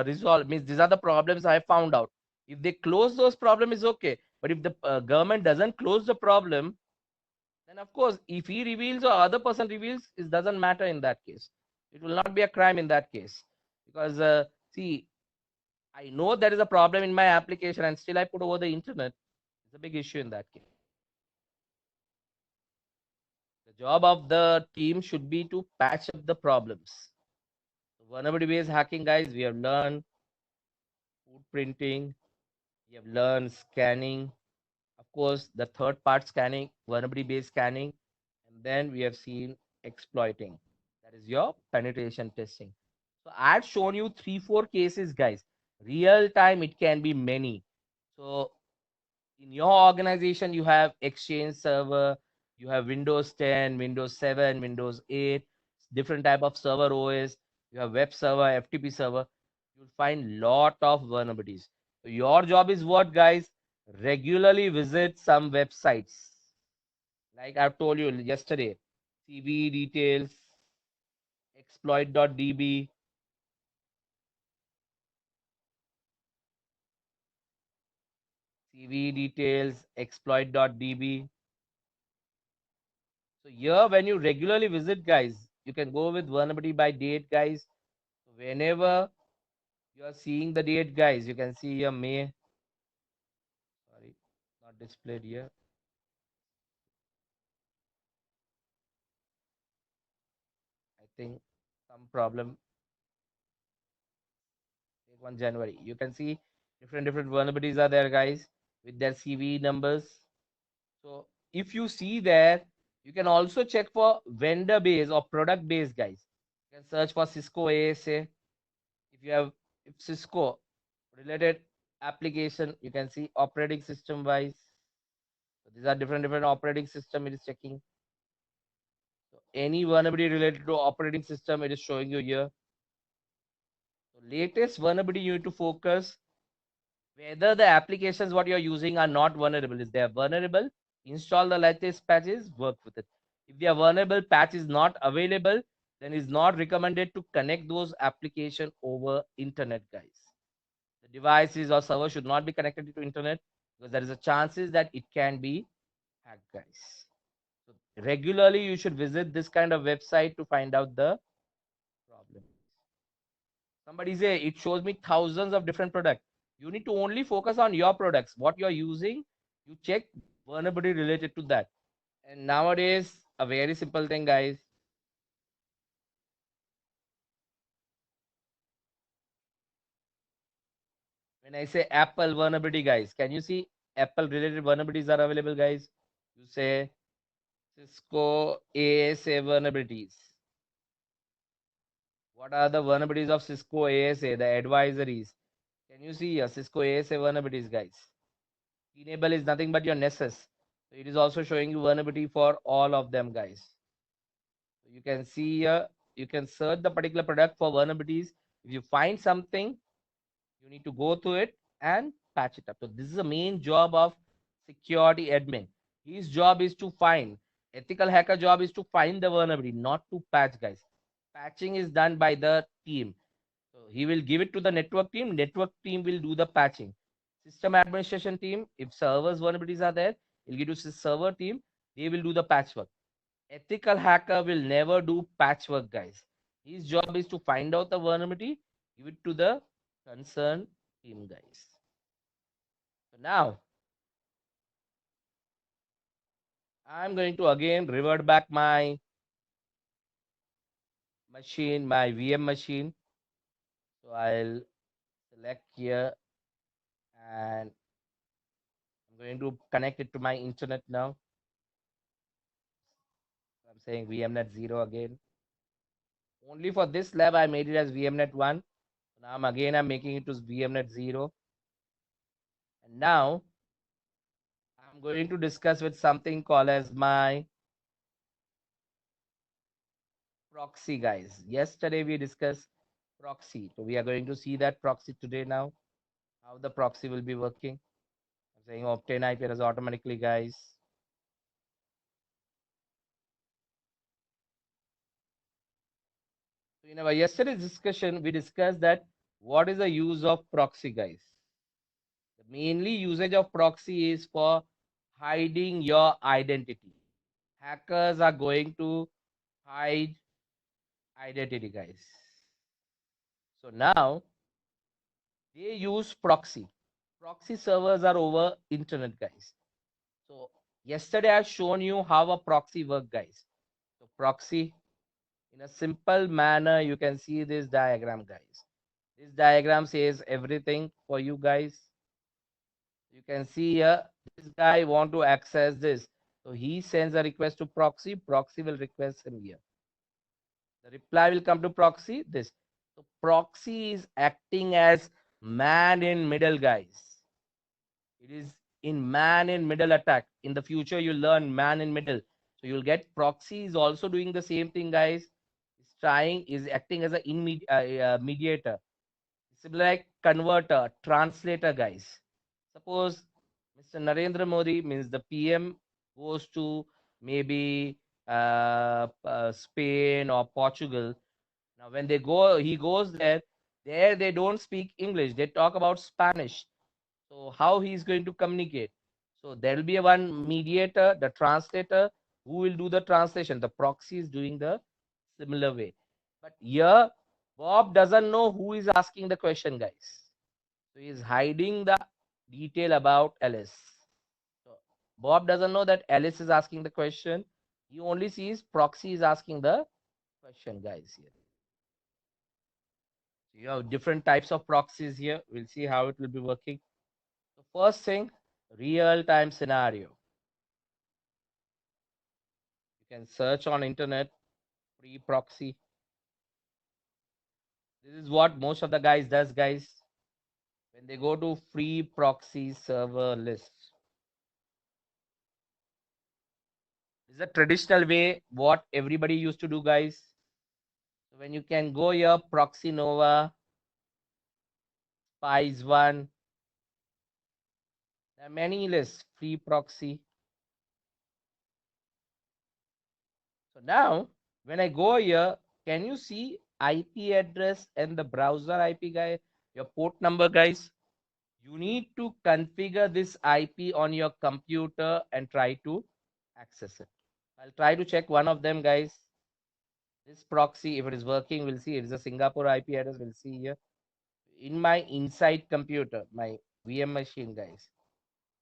resolve. Means these are the problems I found out. If they close those problems, is okay. But if the government doesn't close the problem, then of course, if he reveals or other person reveals, it doesn't matter in that case. It will not be a crime in that case, because see, I know there is a problem in my application and still I put over the internet. It's a big issue in that case. job of the team should be to patch up the problems. Vulnerability based hacking, guys, we have learned footprinting, we have learned scanning, of course, the third part scanning, vulnerability based scanning, and then we have seen exploiting. That is your penetration testing. So I've shown you 3, 4 cases, guys. Real time, it can be many. So in your organization, you have Exchange server, you have Windows 10, Windows 7, Windows 8, different type of server OS, you have web server, FTP server. You'll find lot of vulnerabilities. So your job is what, guys? Regularly visit some websites. Like I've told you yesterday, CV details, exploit.db, CV details, exploit.db. So here, when you regularly visit, guys, you can go with vulnerability by date, guys. So whenever you are seeing the date, guys, you can see here May. Sorry, not displayed here. I think some problem. Take 1 January. You can see different vulnerabilities are there, guys, with their CV numbers. So if you see there, you can also check for vendor base or product base, guys. You can search for Cisco ASA. If you have if Cisco related application, you can see operating system wise. So these are different operating system it is checking. So any vulnerability related to operating system, it is showing you here. So latest vulnerability you need to focus whether the applications what you're using are not vulnerable. If they are vulnerable, install the latest patches, work with it. If the vulnerable patch is not available, then it's not recommended to connect those application over internet, guys. The devices or server should not be connected to internet because there is a chances that it can be hacked, guys. So regularly you should visit this kind of website to find out the problem. Somebody say it shows me thousands of different products. You need to only focus on your products, what you're using. You check vulnerability related to that. And nowadays, a very simple thing, guys. When I say Apple vulnerability, guys, can you see Apple related vulnerabilities are available, guys? You say Cisco ASA vulnerabilities. What are the vulnerabilities of Cisco ASA, the advisories? Can you see here Cisco ASA vulnerabilities, guys? Enable is nothing but your Nessus. So it is also showing you vulnerability for all of them, guys. So you can see here, you can search the particular product for vulnerabilities. If you find something, you need to go to it and patch it up. So this is the main job of security admin. His job is to find. Ethical hacker job is to find the vulnerability, not to patch, guys. Patching is done by the team. So he will give it to the network team. Network team will do the patching. System administration team, if servers vulnerabilities are there, he'll give to the server team. They will do the patchwork. Ethical hacker will never do patchwork, guys. His job is to find out the vulnerability, give it to the concerned team, guys. So now I'm going to again revert back my machine, my VM machine. So I'll select here and I'm going to connect it to my internet now. I'm saying VMnet 0 again. Only for this lab, I made it as VMnet 1. Now I'm making it to VMnet 0. And now I'm going to discuss with something called as my proxy, guys. Yesterday we discussed proxy. So we are going to see that proxy today now, how the proxy will be working. I'm saying obtain IP address automatically, guys. So in our yesterday's discussion, we discussed that what is the use of proxy, guys. The mainly usage of proxy is for hiding your identity. Hackers are going to hide identity, guys. So now they use proxy. Proxy servers are over internet, guys. So yesterday I've shown you how a proxy work, guys. proxy. In a simple manner, you can see this diagram, guys. This diagram says everything for you guys. You can see here, this guy want to access this. So he sends a request to proxy. Proxy will request him here. The reply will come to proxy, this. So proxy is acting as man in middle, guys. It is in man in middle attack. In the future, you'll learn man in middle. So you'll get proxy is also doing the same thing, guys. It's trying, is acting as a mediator. It's like converter, translator, guys. Suppose Mr. Narendra Modi means the PM goes to maybe Spain or Portugal. Now, when they go, he goes there. There they don't speak English. They talk about Spanish. So how he is going to communicate? So there will be a one mediator, the translator, who will do the translation. The proxy is doing the similar way. But here, Bob doesn't know who is asking the question, guys. So he's hiding the detail about Alice. So Bob doesn't know that Alice is asking the question. He only sees proxy is asking the question, guys. Here. So you have different types of proxies here. We'll see how it will be working. So first thing, real-time scenario. You can search on internet, free proxy. This is what most of the guys does, guys. When they go to free proxy server list. This is a traditional way what everybody used to do, guys. So when you can go here, Proxy Nova, Spice One, there are many lists, free proxy. So now, when I go here, can you see IP address and the browser IP, guy? Your port number, guys. You need to configure this IP on your computer and try to access it. I'll try to check one of them, guys. This proxy, if it is working, we'll see. It is a Singapore IP address. We'll see here. In my inside computer, my VM machine, guys.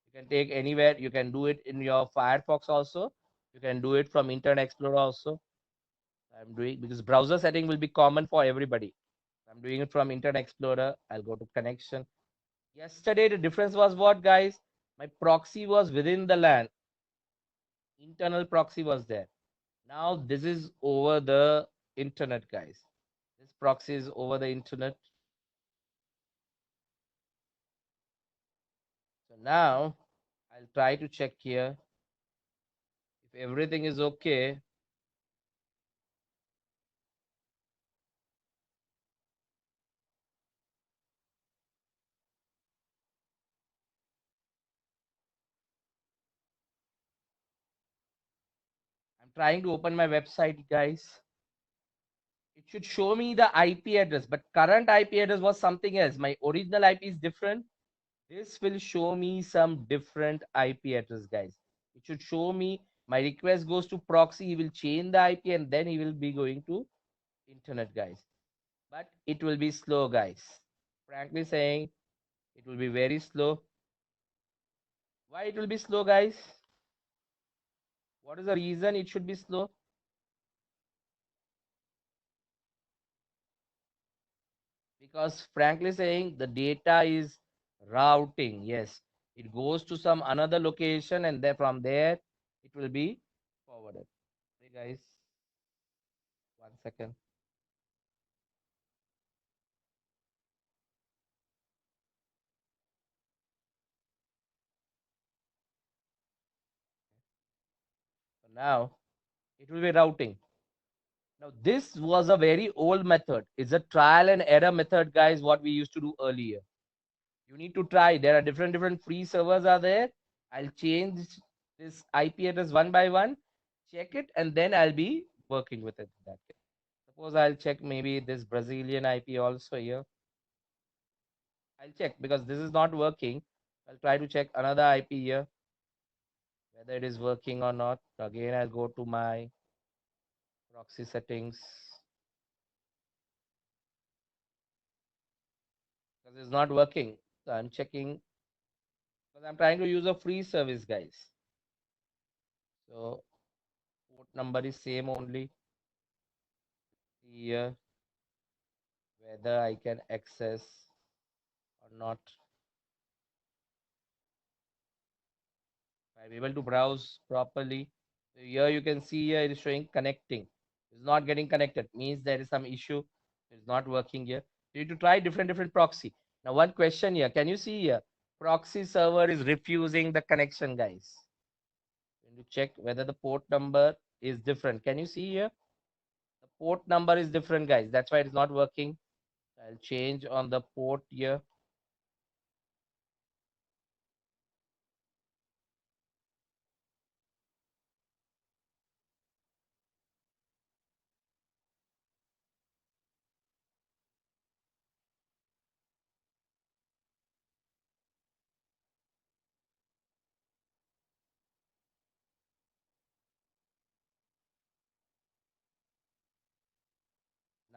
You can take anywhere. You can do it in your Firefox also. You can do it from Internet Explorer also. I'm doing because browser setting will be common for everybody. I'm doing it from Internet Explorer. I'll go to connection. Yesterday, the difference was what, guys? My proxy was within the LAN. Internal proxy was there. Now this is over the internet, guys. This proxy is over the internet. So now I'll try to check here. If everything is okay, I'm trying to open my website, guys. It should show me the IP address, but current IP address was something else. My original IP is different. This will show me some different IP address, guys. It should show me my request goes to proxy. He will change the IP and then he will be going to internet, guys. But it will be slow, guys. Frankly saying, it will be very slow. Why it will be slow, guys? What is the reason it should be slow? Because frankly saying, the data is routing. Yes, it goes to some another location and then from there it will be forwarded. Hey guys, 1 second. So now it will be routing. Now this was a very old method. It's a trial and error method, guys, what we used to do earlier. You need to try. There are different free servers are there. I'll change this IP address one by one, check it, and then I'll be working with it. That way. Suppose I'll check maybe this Brazilian IP also here. I'll check because this is not working. I'll try to check another IP here, whether it is working or not. Again, I'll go to my proxy settings because it's not working. So I'm checking because I'm trying to use a free service, guys. So port number is same only. Here, whether I can access or not. I'm able to browse properly. So here you can see here it is showing connecting. It's not getting connected. Means there is some issue. It's not working here. You need to try different proxy. Now one question here. Can you see here? Proxy server is refusing the connection, guys. You need to check whether the port number is different. Can you see here? The port number is different, guys. That's why it's not working. I'll change on the port here.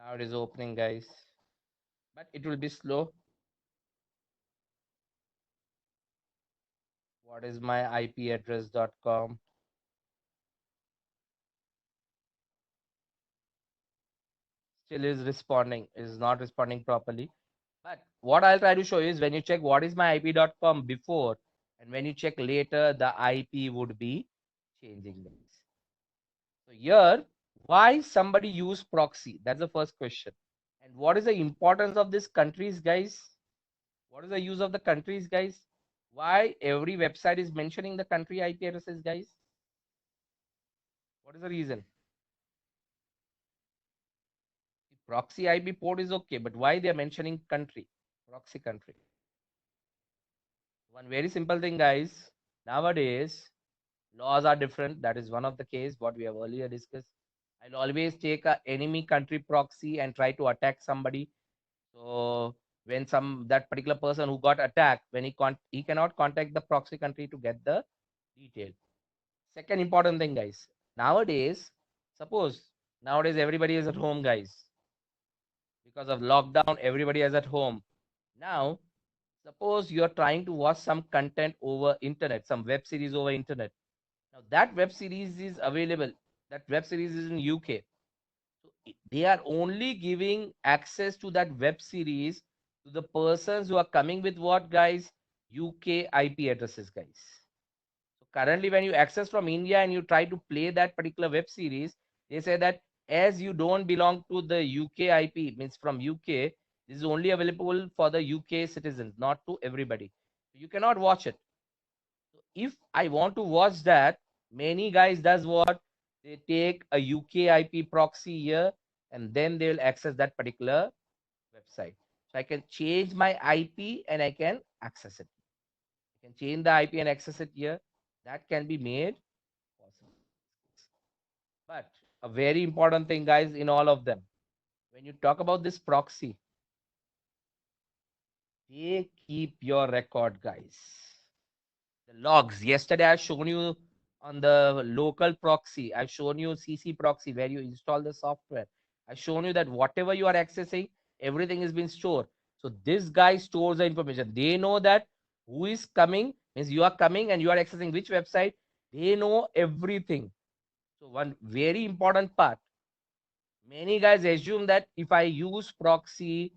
Now it is opening, guys. But it will be slow. What is my IP address.com? Still is responding, is not responding properly. But what I'll try to show you is when you check what is my IP.com before and when you check later, the IP would be changing. So here, why somebody use proxy? That's the first question. And what is the importance of this countries, guys? What is the use of the countries, guys? Why every website is mentioning the country IP addresses, guys? What is the reason? Proxy IP port is okay, but why they are mentioning country? Proxy country. One very simple thing, guys. Nowadays, laws are different. That is one of the case what we have earlier discussed. I'll always take a enemy country proxy and try to attack somebody. So when that particular person who got attacked, when he cannot contact the proxy country to get the detail. Second important thing, guys. Nowadays, suppose nowadays everybody is at home, guys. Because of lockdown, everybody is at home. Now, suppose you're trying to watch some content over internet, some web series over internet. Now that web series is available. That web series is in UK. So they are only giving access to that web series to the persons who are coming with what, guys? UK IP addresses, guys. So currently, when you access from India and you try to play that particular web series, they say that as you don't belong to the UK IP, means from UK, this is only available for the UK citizens, not to everybody. You cannot watch it. So if I want to watch that, many guys does what? They take a UK IP proxy here and then they will access that particular website. So I can change my IP and I can access it. I can change the IP and access it here. That can be made possible. But a very important thing, guys, in all of them, when you talk about this proxy, they keep your record, guys. The logs. Yesterday, I've shown you on the local proxy. I've shown you CC proxy where you install the software. I've shown you that whatever you are accessing, everything is being stored. So this guy stores the information. They know that who is coming, means you are coming and you are accessing which website. They know everything. So one very important part. Many guys assume that if I use proxy,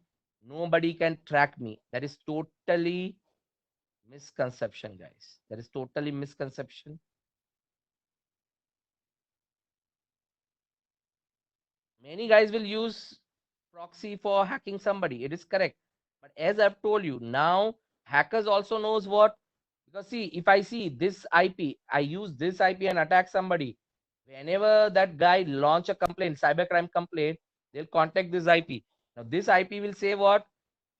nobody can track me. That is totally misconception, guys. That is totally misconception. Many guys will use proxy for hacking somebody. It is correct. But as I've told you, now hackers also knows what. Because see, if I see this IP, I use this IP and attack somebody. Whenever that guy launch a complaint, cybercrime complaint, they'll contact this IP. Now this IP will say what?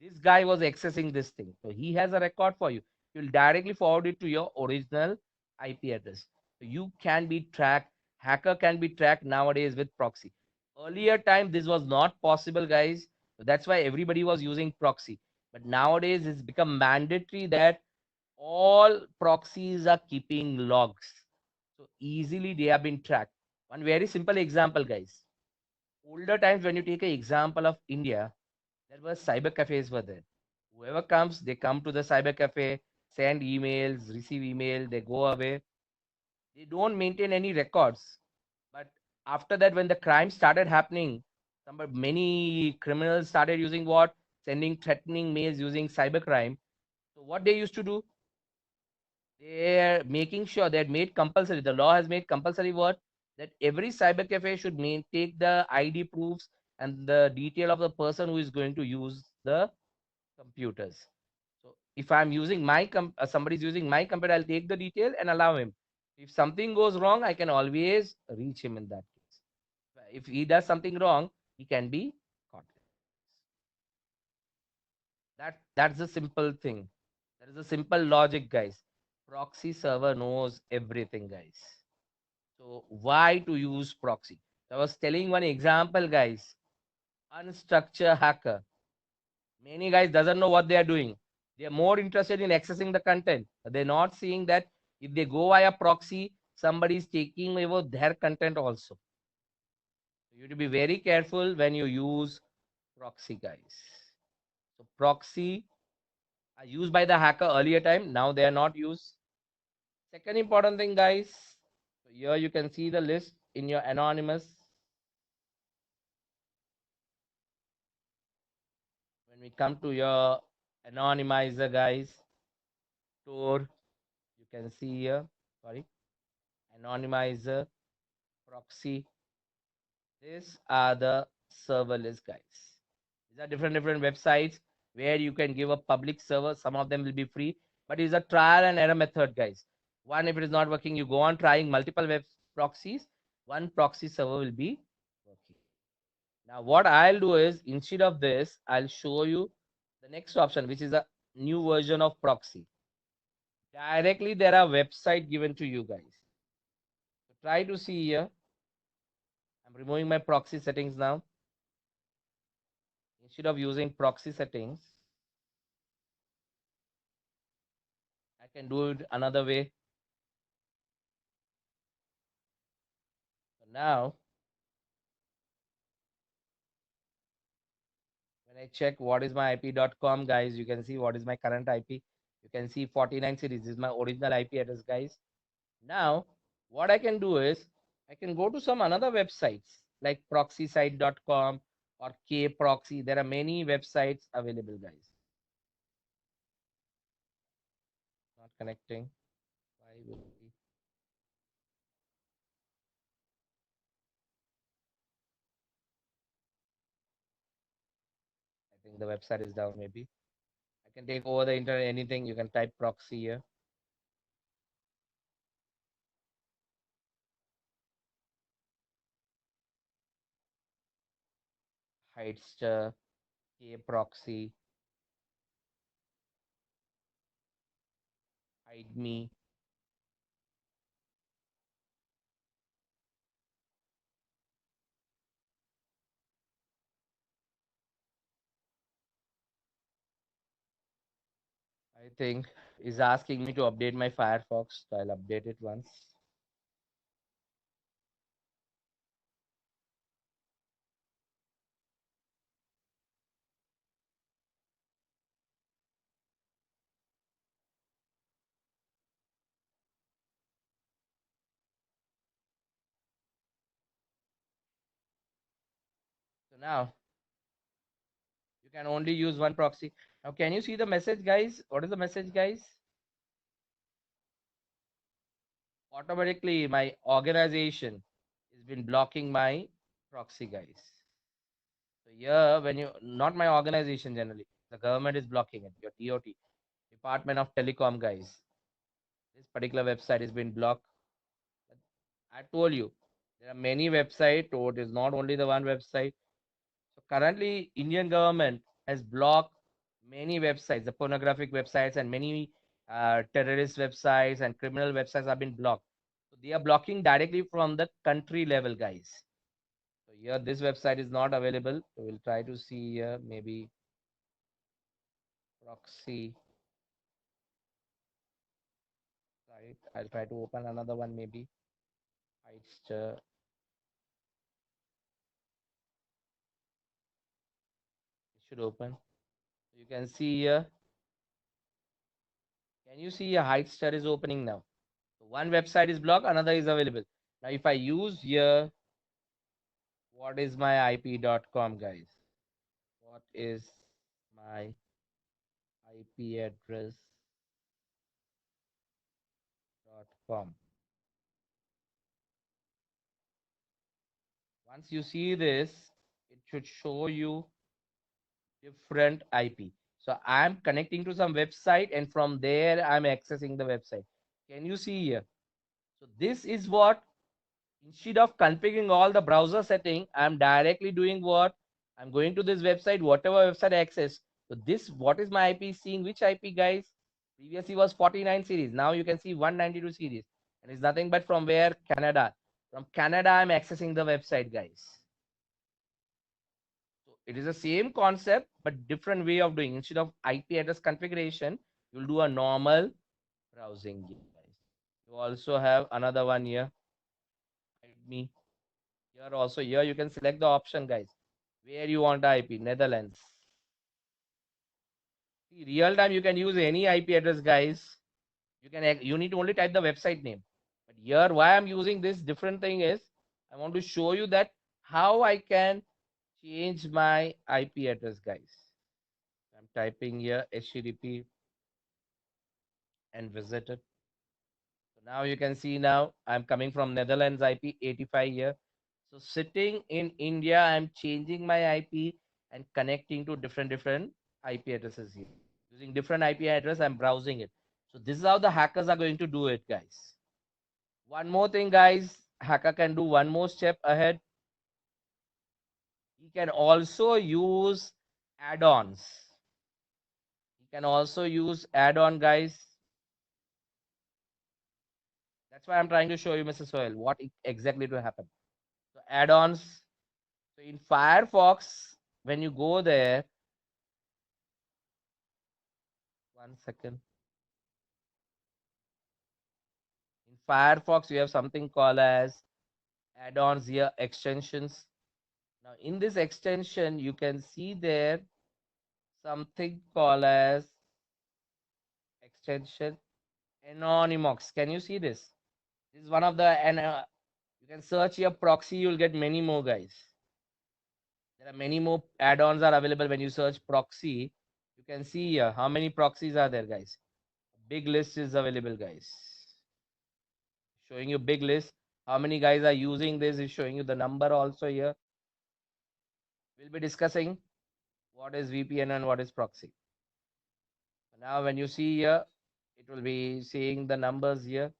This guy was accessing this thing. So he has a record for you. You'll directly forward it to your original IP address. So you can be tracked. Hacker can be tracked nowadays with proxy. Earlier time, this was not possible, guys. So that's why everybody was using proxy. But nowadays, it's become mandatory that all proxies are keeping logs. So easily they have been tracked. One very simple example, guys. Older times, when you take an example of India, there were cyber cafes were there. Whoever comes, they come to the cyber cafe, send emails, receive email, they go away. They don't maintain any records. But After that, when the crime started happening, many criminals started using what? Sending threatening mails using cybercrime. So what they used to do, they're making sure that made compulsory. The law has made compulsory what? That every cyber cafe should take the ID proofs and the detail of the person who is going to use the computers. So if I'm using somebody's using my computer, I'll take the detail and allow him. If something goes wrong, I can always reach him in that case. If he does something wrong, he can be caught. That's the simple thing. That is a simple logic, guys. Proxy server knows everything, guys. So why to use proxy? So I was telling one example, guys. Unstructured hacker. Many guys doesn't know what they are doing. They are more interested in accessing the content. They're not seeing that if they go via proxy, somebody is taking over their content also. So you have to be very careful when you use proxy, guys. So proxy are used by the hacker earlier time. Now they are not used. Second important thing, guys. So here you can see the list in your anonymous. When we come to your anonymizer, guys, store, you can see here. Sorry, anonymizer, proxy. These are the serverless, guys. These are different websites where you can give a public server. Some of them will be free, but it's a trial and error method, guys. One, if it is not working, you go on trying multiple web proxies. One proxy server will be working. Now, what I'll do is instead of this, I'll show you the next option, which is a new version of proxy. Directly, there are website given to you guys. So try to see here. I'm removing my proxy settings now. Instead of using proxy settings, I can do it another way. So now, when I check what is my IP.com, guys, you can see what is my current IP. You can see 49 series. This is my original IP address, guys. Now, what I can do is I can go to some another websites like proxysite.com or kproxy. There are many websites available, guys. Not connecting. Why will be? I think the website is down. Maybe I can take over the internet. Anything you can type proxy here. Heightster, kproxy, hide me. I think is asking me to update my Firefox. So I'll update it once. So now you can only use one proxy. Now, can you see the message, guys? What is the message, guys? Automatically, my organization has been blocking my proxy, guys. So here, when you not my organization generally, the government is blocking it. Your DOT, Department of Telecom, guys. This particular website has been blocked. I told you there are many websites. So it is not only the one website. So currently, Indian government has blocked many websites, the pornographic websites and many terrorist websites and criminal websites have been blocked. So they are blocking directly from the country level, guys. So here, this website is not available. So we'll try to see here maybe proxy site. I'll try to open another one maybe. It's it should open. You can see here. Can you see a Heightster is opening now? So one website is blocked, another is available. Now, if I use here what is my IP.com, guys? What is my IP address.com? Once you see this, it should show you different IP. So I'm connecting to some website and from there I'm accessing the website. Can you see here? So this is what, instead of configuring all the browser setting, I'm directly doing what? I'm going to this website, whatever website access. So this, what is my IP seeing? Which IP, guys? Previously was 49 series. Now you can see 192 series. And it's nothing but from where? Canada. From Canada, I'm accessing the website, guys. So it is the same concept, but different way of doing. Instead of IP address configuration, you'll do a normal browsing here, guys. You also have another one here. Hide me. Here also, here you can select the option, guys, where you want the IP. Netherlands. See, real time you can use any IP address, guys. You need to only type the website name. But here, why I'm using this different thing is, I want to show you that how I can change my IP address, guys. I'm typing here HTTP and visit it. So now you can see, now I'm coming from Netherlands IP 85 here. So sitting in India, I'm changing my IP and connecting to different IP addresses here. Using different IP address, I'm browsing it. So this is how the hackers are going to do it, guys. One more thing, guys, hacker can do one more step ahead. He can also use add-ons. He can also use add-on, guys. That's why I'm trying to show you, Mr. Soil, what exactly to happen. So add-ons. So in Firefox, when you go there, 1 second. In Firefox, you have something called as add-ons here, extensions. Now, in this extension, you can see there something called as extension Anonymous. Can you see this? This is one of the, and you can search your proxy, you'll get many more, guys. There are many more add-ons are available when you search proxy. You can see here how many proxies are there, guys. Big list is available, guys. Showing you big list. How many guys are using this is showing you the number also here. We'll be discussing what is VPN and what is proxy. Now, when you see here, it will be seeing the numbers here.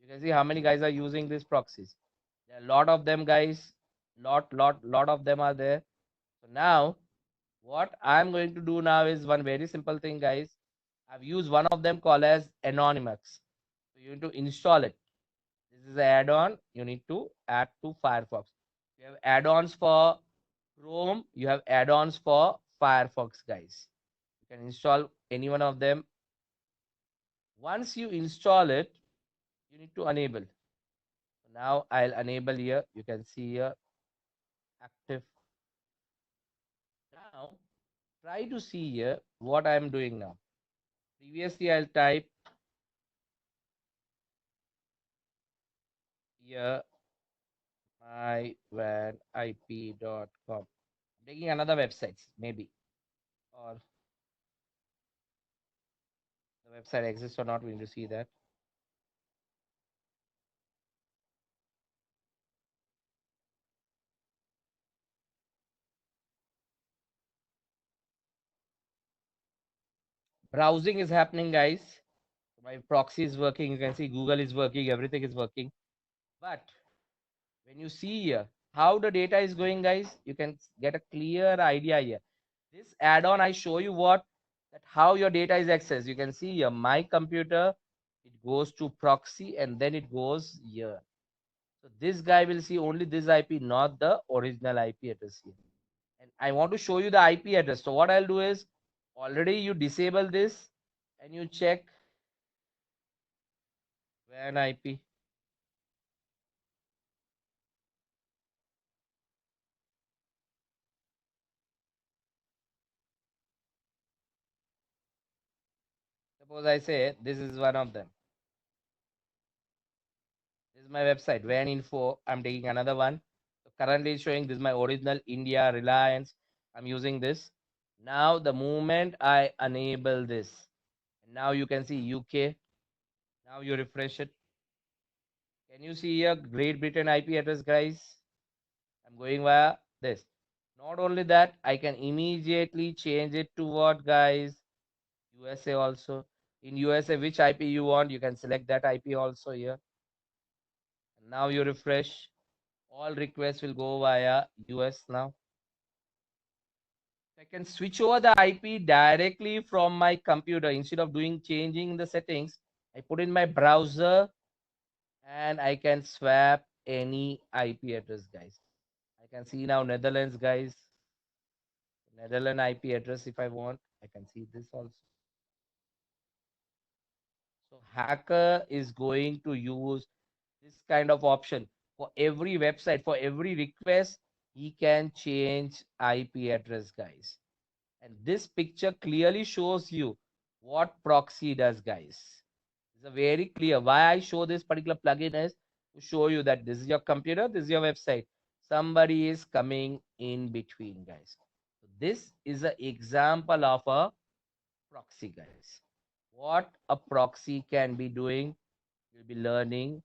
You can see how many guys are using these proxies. There are a lot of them, guys. Lot of them are there. So now, what I'm going to do now is one very simple thing, guys. I've used one of them called as Anonymous. So you need to install it. This is an add-on. You need to add to Firefox. You have add-ons for Chrome. You have add-ons for Firefox, guys. You can install any one of them. Once you install it, you need to enable. Now I'll enable here. You can see here active. Now try to see here what I'm doing now. Previously, I'll type here myvanip.com. I'm taking another website, maybe, or the website exists or not. We need to see that. Browsing is happening, guys. My proxy is working. You can see Google is working. Everything is working. But when you see here how the data is going, guys, you can get a clear idea here. This add-on, I show you what, that how your data is accessed. You can see here my computer, it goes to proxy and then it goes here. So this guy will see only this IP, not the original IP address here. And I want to show you the IP address. So what I'll do is, already you disable this and you check WAN IP. Suppose I say this is one of them. This is my website, WAN info. I'm taking another one. currently showing this is my original India Reliance. I'm using this. Now the moment I enable this, now you can see UK. Now you refresh it. Can you see here Great Britain IP address, guys? I'm going via this. Not only that, I can immediately change it to what, guys? USA also. In USA, which IP you want, you can select that IP also here. And now you refresh. All requests will go via US now. I can switch over the IP directly from my computer instead of doing changing the settings. I put in my browser and I can swap any IP address, guys. I can see now Netherlands, guys. Netherlands IP address if I want. I can see this also. So hacker is going to use this kind of option for every website, for every request, he can change IP address, guys. And this picture clearly shows you what proxy does, guys. It's a very clear. Why I show this particular plugin is to show you that this is your computer, this is your website. Somebody is coming in between, guys. So this is an example of a proxy, guys. What a proxy can be doing, you'll be learning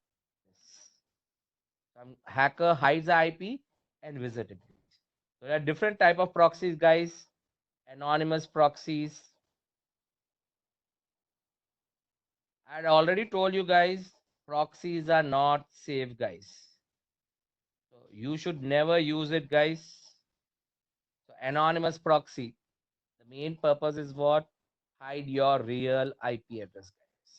this. Some hacker hides the IP and visit it. So there are different type of proxies, guys. Anonymous proxies. I had already told you guys, proxies are not safe, guys. So you should never use it, guys. So anonymous proxy. The main purpose is what? Hide your real IP address, guys.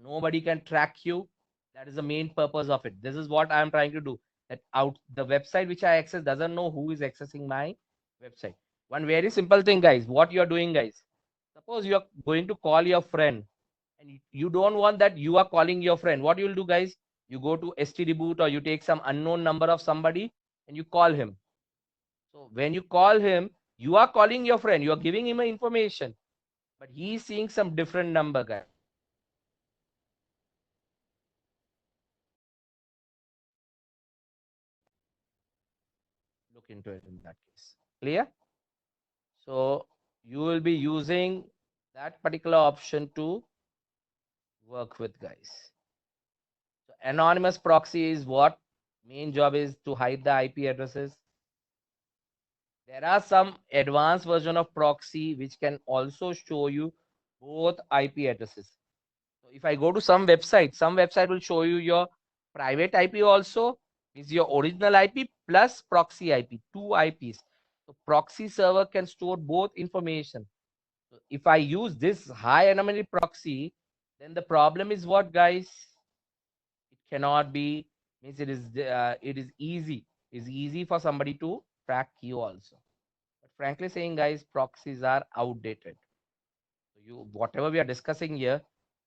Nobody can track you. That is the main purpose of it. This is what I'm trying to do. That out the website which I access doesn't know who is accessing my website. One very simple thing, guys. What you're doing, guys. Suppose you're going to call your friend and you don't want that you are calling your friend. What you'll do, guys? You go to STD boot or you take some unknown number of somebody and you call him. So when you call him, you are calling your friend. You are giving him information, but he's seeing some different number, guys. Look into it in that case. Clear? So you will be using that particular option to work with, guys. So anonymous proxy is what? Main job is to hide the IP addresses. There are some advanced version of proxy which can also show you both IP addresses. So if I go to some website will show you your private IP also, is your original IP plus proxy IP, two IPs. So proxy server can store both information. So if I use this high anomaly proxy, then the problem is what, guys? It cannot be, means it is easy for somebody to track you also. But frankly saying, guys, proxies are outdated. So you whatever we are discussing here,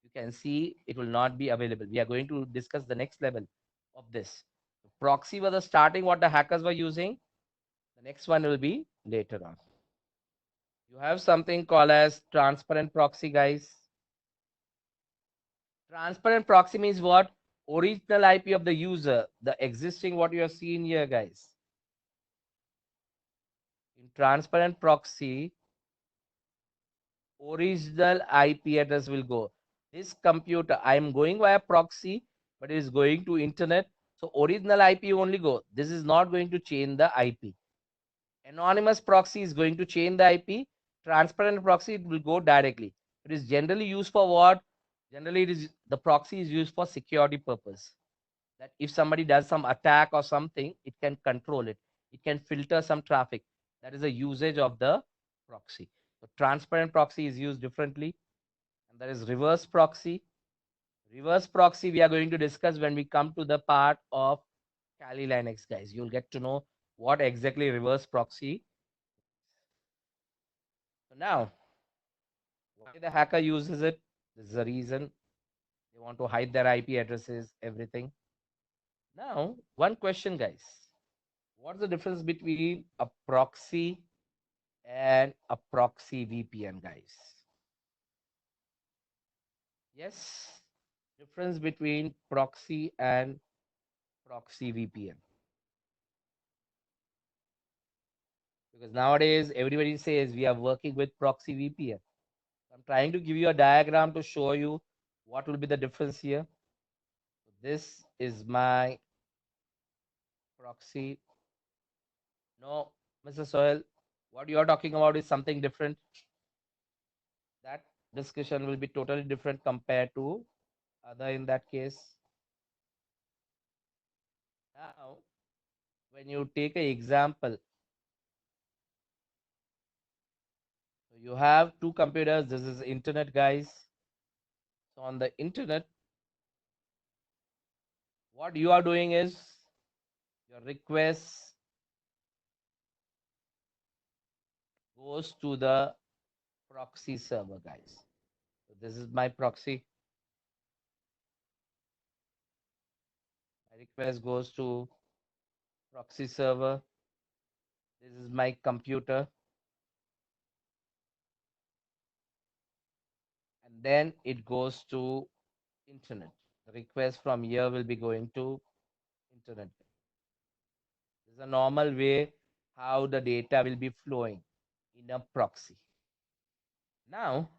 you can see it will not be available. We are going to discuss the next level of this. Proxy was the starting what the hackers were using. The next one will be later on. You have something called as transparent proxy, guys. Transparent proxy means what? Original IP of the user, the existing what you are seeing here, guys. In transparent proxy, original IP address will go. This computer, I am going via proxy, but it is going to internet. So original IP only go. This is not going to change the IP. Anonymous proxy is going to change the IP. Transparent proxy it will go directly. It is generally used for what? Generally, it is the proxy is used for security purpose. That if somebody does some attack or something, it can control it. It can filter some traffic. That is the usage of the proxy. So transparent proxy is used differently. And there is reverse proxy. Reverse proxy we are going to discuss when we come to the part of Kali Linux, guys. You'll get to know what exactly reverse proxy. So now, why the hacker uses it? This is the reason they want to hide their IP addresses, everything. Now, one question, guys. What's the difference between a proxy and a proxy VPN, guys? Yes, difference between proxy and proxy VPN. Because nowadays everybody says we are working with proxy VPN. I'm trying to give you a diagram to show you what will be the difference here. This is my proxy. No, Mr. Soil, what you are talking about is something different. That discussion will be totally different compared to other in that case. Now, when you take an example, you have two computers. This is internet, guys. So on the internet, what you are doing is your request goes to the proxy server, guys. So this is my proxy. My request goes to proxy server. This is my computer. And then it goes to internet. The request from here will be going to internet. This is a normal way how the data will be flowing in a proxy. Now,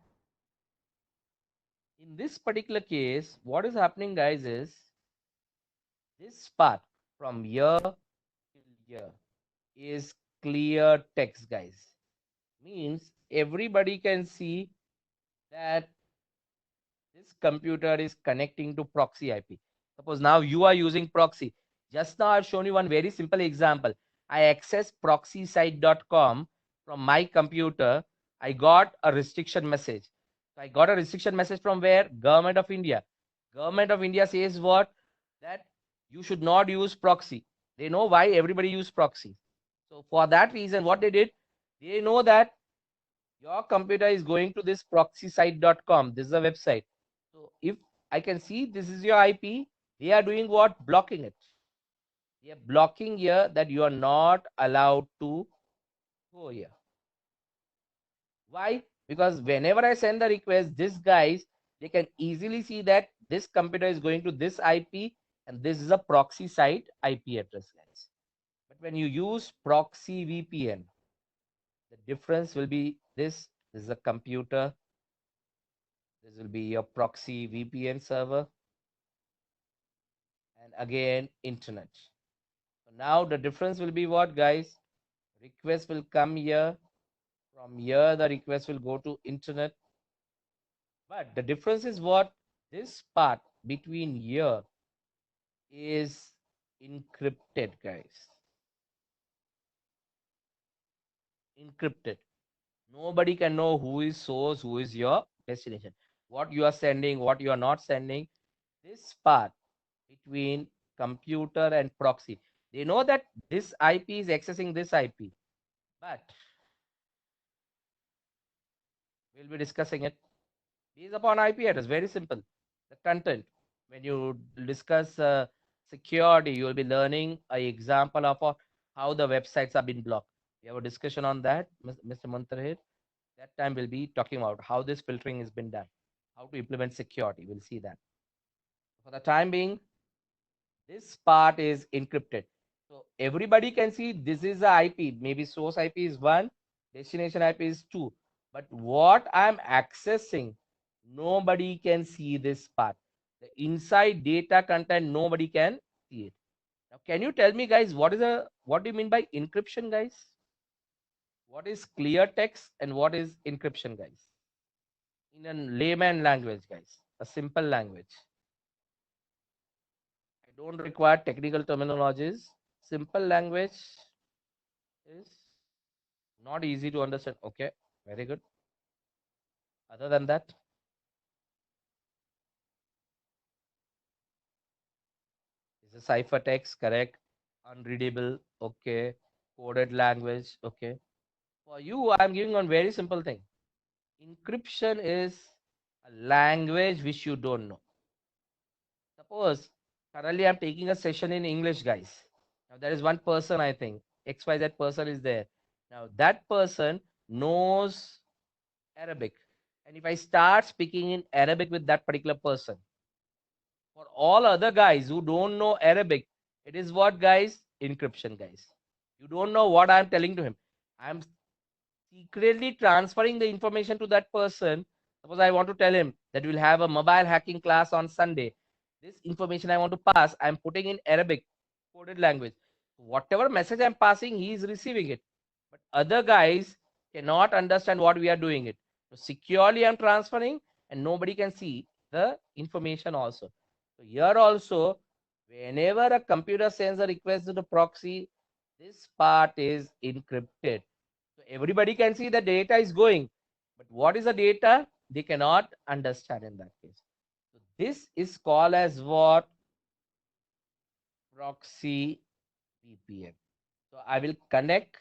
in this particular case, what is happening, guys, is this part from here till here is clear text, guys. Means everybody can see that this computer is connecting to proxy IP. Suppose now you are using proxy. Just now I've shown you one very simple example. I access proxysite.com from my computer. I got a restriction message. So I got a restriction message from where? Government of India. Government of India says what? That you should not use proxy. They know why everybody use proxy. So for that reason, what they did, they know that your computer is going to this proxysite.com. This is a website. So if I can see this is your IP, they are doing what? Blocking it. They are blocking here that you are not allowed to go here. Why? Because whenever I send the request, this guys, they can easily see that this computer is going to this IP and this is a proxy site IP address, guys. But when you use proxy VPN, the difference will be this. This is a computer. This will be your proxy VPN server. And again, internet. So now the difference will be what, guys? Request will come here. From here, the request will go to internet. But the difference is what? This part between here is encrypted, guys. Encrypted. Nobody can know who is source, who is your destination. What you are sending, what you are not sending. This part between computer and proxy. They know that this IP is accessing this IP, but we'll be discussing it based upon IP address. Very simple. The content. When you discuss security, you will be learning an example of how the websites have been blocked. We have a discussion on that, Mr. Muntarhir. That time we'll be talking about how this filtering has been done, how to implement security. We'll see that. For the time being, this part is encrypted. So everybody can see this is the IP. Maybe source IP is 1, destination IP is 2. But what I'm accessing, nobody can see this part. The inside data content, nobody can see it. Now, can you tell me, guys, what do you mean by encryption, guys? What is clear text and what is encryption, guys? In a layman language, guys, a simple language. I don't require technical terminologies. Simple language is not easy to understand. Okay, very good. Other than that, is a ciphertext correct? Unreadable, okay. Coded language, okay. For you, I'm giving one very simple thing. Encryption is a language which you don't know. Suppose currently I'm taking a session in English, guys. Now there is one person, I think XYZ person is there. Now that person knows Arabic. And if I start speaking in Arabic with that particular person, for all other guys who don't know Arabic, it is what, guys? Encryption, guys. You don't know what I'm telling to him. I'm secretly transferring the information to that person. Suppose I want to tell him that we'll have a mobile hacking class on Sunday. This information I want to pass, I'm putting in Arabic coded language. Whatever message I'm passing, he is receiving it. But other guys cannot understand what we are doing it. So securely I'm transferring and nobody can see the information also. So here also, whenever a computer sends a request to the proxy, this part is encrypted. So everybody can see the data is going, but what is the data? They cannot understand in that case. So this is called as what? Proxy VPN. So I will connect.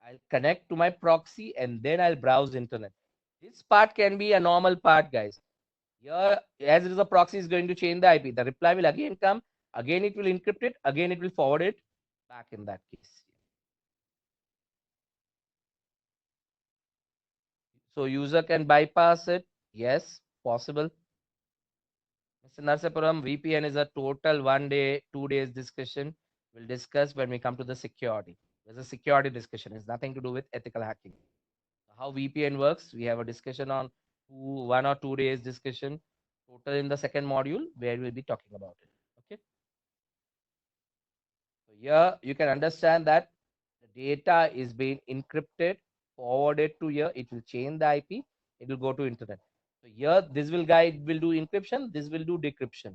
I'll connect to my proxy and then I'll browse internet. This part can be a normal part, guys. Here, as it is a proxy is going to change the IP. The reply will again come. Again, it will encrypt it. Again, it will forward it back in that case. So user can bypass it. Yes, possible. Mr. Narsapuram, VPN is a total 1 day, 2 days discussion. We'll discuss when we come to the security. There's a security discussion. It's nothing to do with ethical hacking. How VPN works, we have a discussion on 1 or 2 days discussion total in the second module where we'll be talking about it. Okay. So here you can understand that the data is being encrypted, forwarded to here. It will change the IP. It will go to internet. So here this will guide will do encryption. This will do decryption.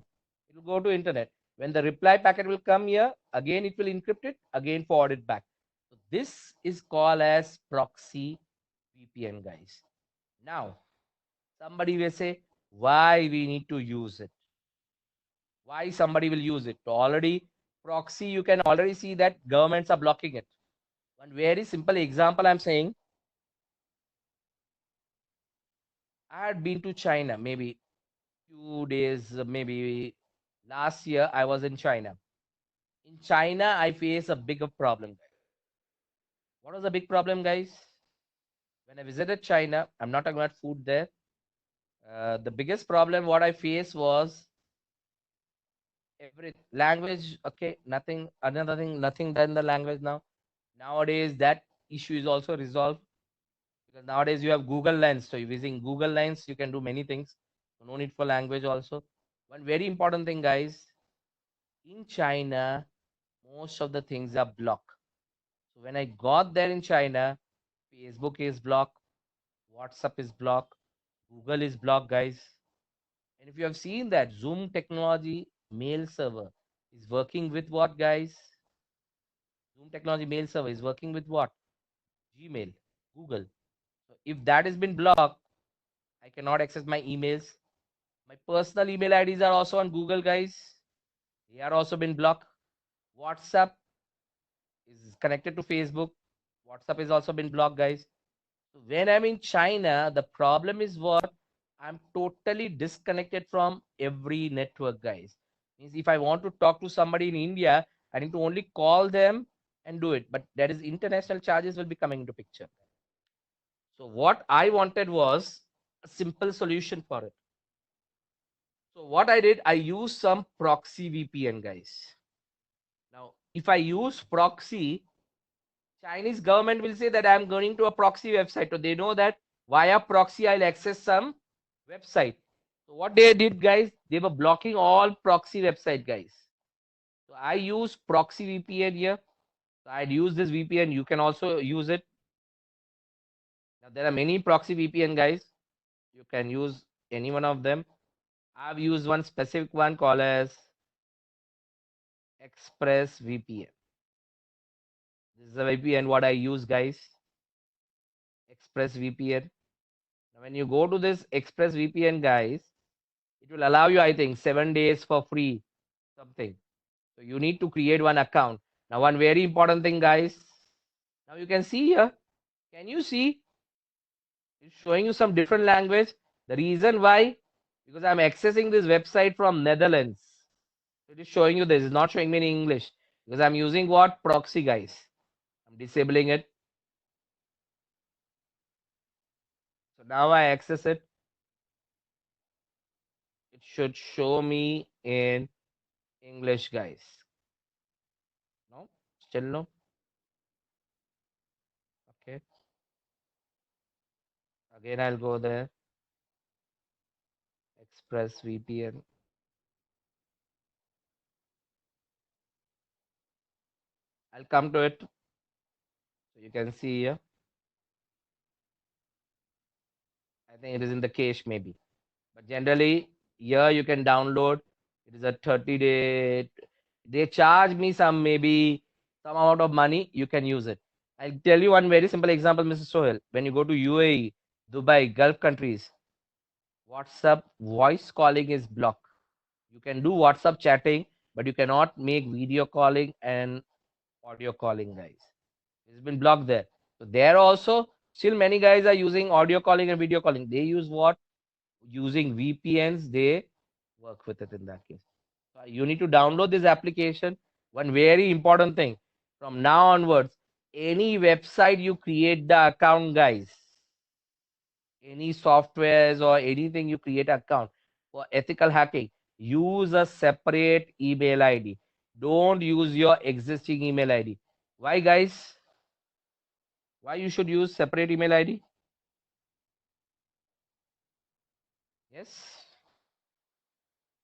It will go to internet. When the reply packet will come here, again it will encrypt it. Again forward it back. So this is called as proxy VPN, guys. Now somebody will say why we need to use it. Why somebody will use it? Already proxy, you can already see that governments are blocking it. One very simple example I'm saying, I had been to China maybe 2 days, maybe last year I was in China. In China, I face a bigger problem. What was the big problem, guys? When I visited China, I'm not talking about food there. The biggest problem what I faced was every language. Okay, nothing. Another thing, nothing done the language now. Nowadays, that issue is also resolved because nowadays you have Google Lens. So using Google Lens, you can do many things. So no need for language also. One very important thing, guys, in China, most of the things are blocked. So when I got there in China, Facebook is blocked, WhatsApp is blocked, Google is blocked, guys. And if you have seen that Zoom technology mail server is working with what, guys? Zoom technology mail server is working with what? Gmail, Google. So if that has been blocked, I cannot access my emails. My personal email IDs are also on Google, guys. They are also been blocked. WhatsApp is connected to Facebook. WhatsApp is also been blocked, guys. So when I'm in China, the problem is what? I'm totally disconnected from every network, guys. Means if I want to talk to somebody in India, I need to only call them and do it. But that is international charges will be coming into picture. So what I wanted was a simple solution for it. So what I did, I used some proxy VPN, guys. Now, if I use proxy, Chinese government will say that I'm going to a proxy website. So they know that via proxy, I'll access some website. So what they did, guys, they were blocking all proxy website, guys. So I use proxy VPN here. So I'd use this VPN. You can also use it. Now there are many proxy VPN, guys. You can use any one of them. I've used one specific one called as Express VPN. This is the VPN what I use, guys. Express VPN. Now, when you go to this Express VPN, guys, it will allow you, I think, 7 days for free, something. So you need to create one account. Now, one very important thing, guys. Now you can see here. Can you see? It's showing you some different language. The reason why, because I'm accessing this website from Netherlands. It is showing you this. It's not showing me in English because I'm using what proxy, guys. I'm disabling it. So now I access it. It should show me in English, guys. Still no? Okay. Again, I'll go there. Express VPN. I'll come to it. So you can see here. I think it is in the cache maybe. But generally, here you can download. It is a 30-day. They charge me some maybe some amount of money. You can use it. I'll tell you one very simple example, Mr. Sohel. When you go to UAE, Dubai, Gulf countries, WhatsApp voice calling is blocked. You can do WhatsApp chatting, but you cannot make video calling and audio calling, guys. It's been blocked there. So there also, still many guys are using audio calling and video calling. They use what? Using VPNs. They work with it in that case. So you need to download this application. One very important thing from now onwards, any website you create the account, guys, any softwares or anything you create account for ethical hacking, use a separate email ID. Don't use your existing email ID. Why, guys? Why you should use separate email ID? Yes.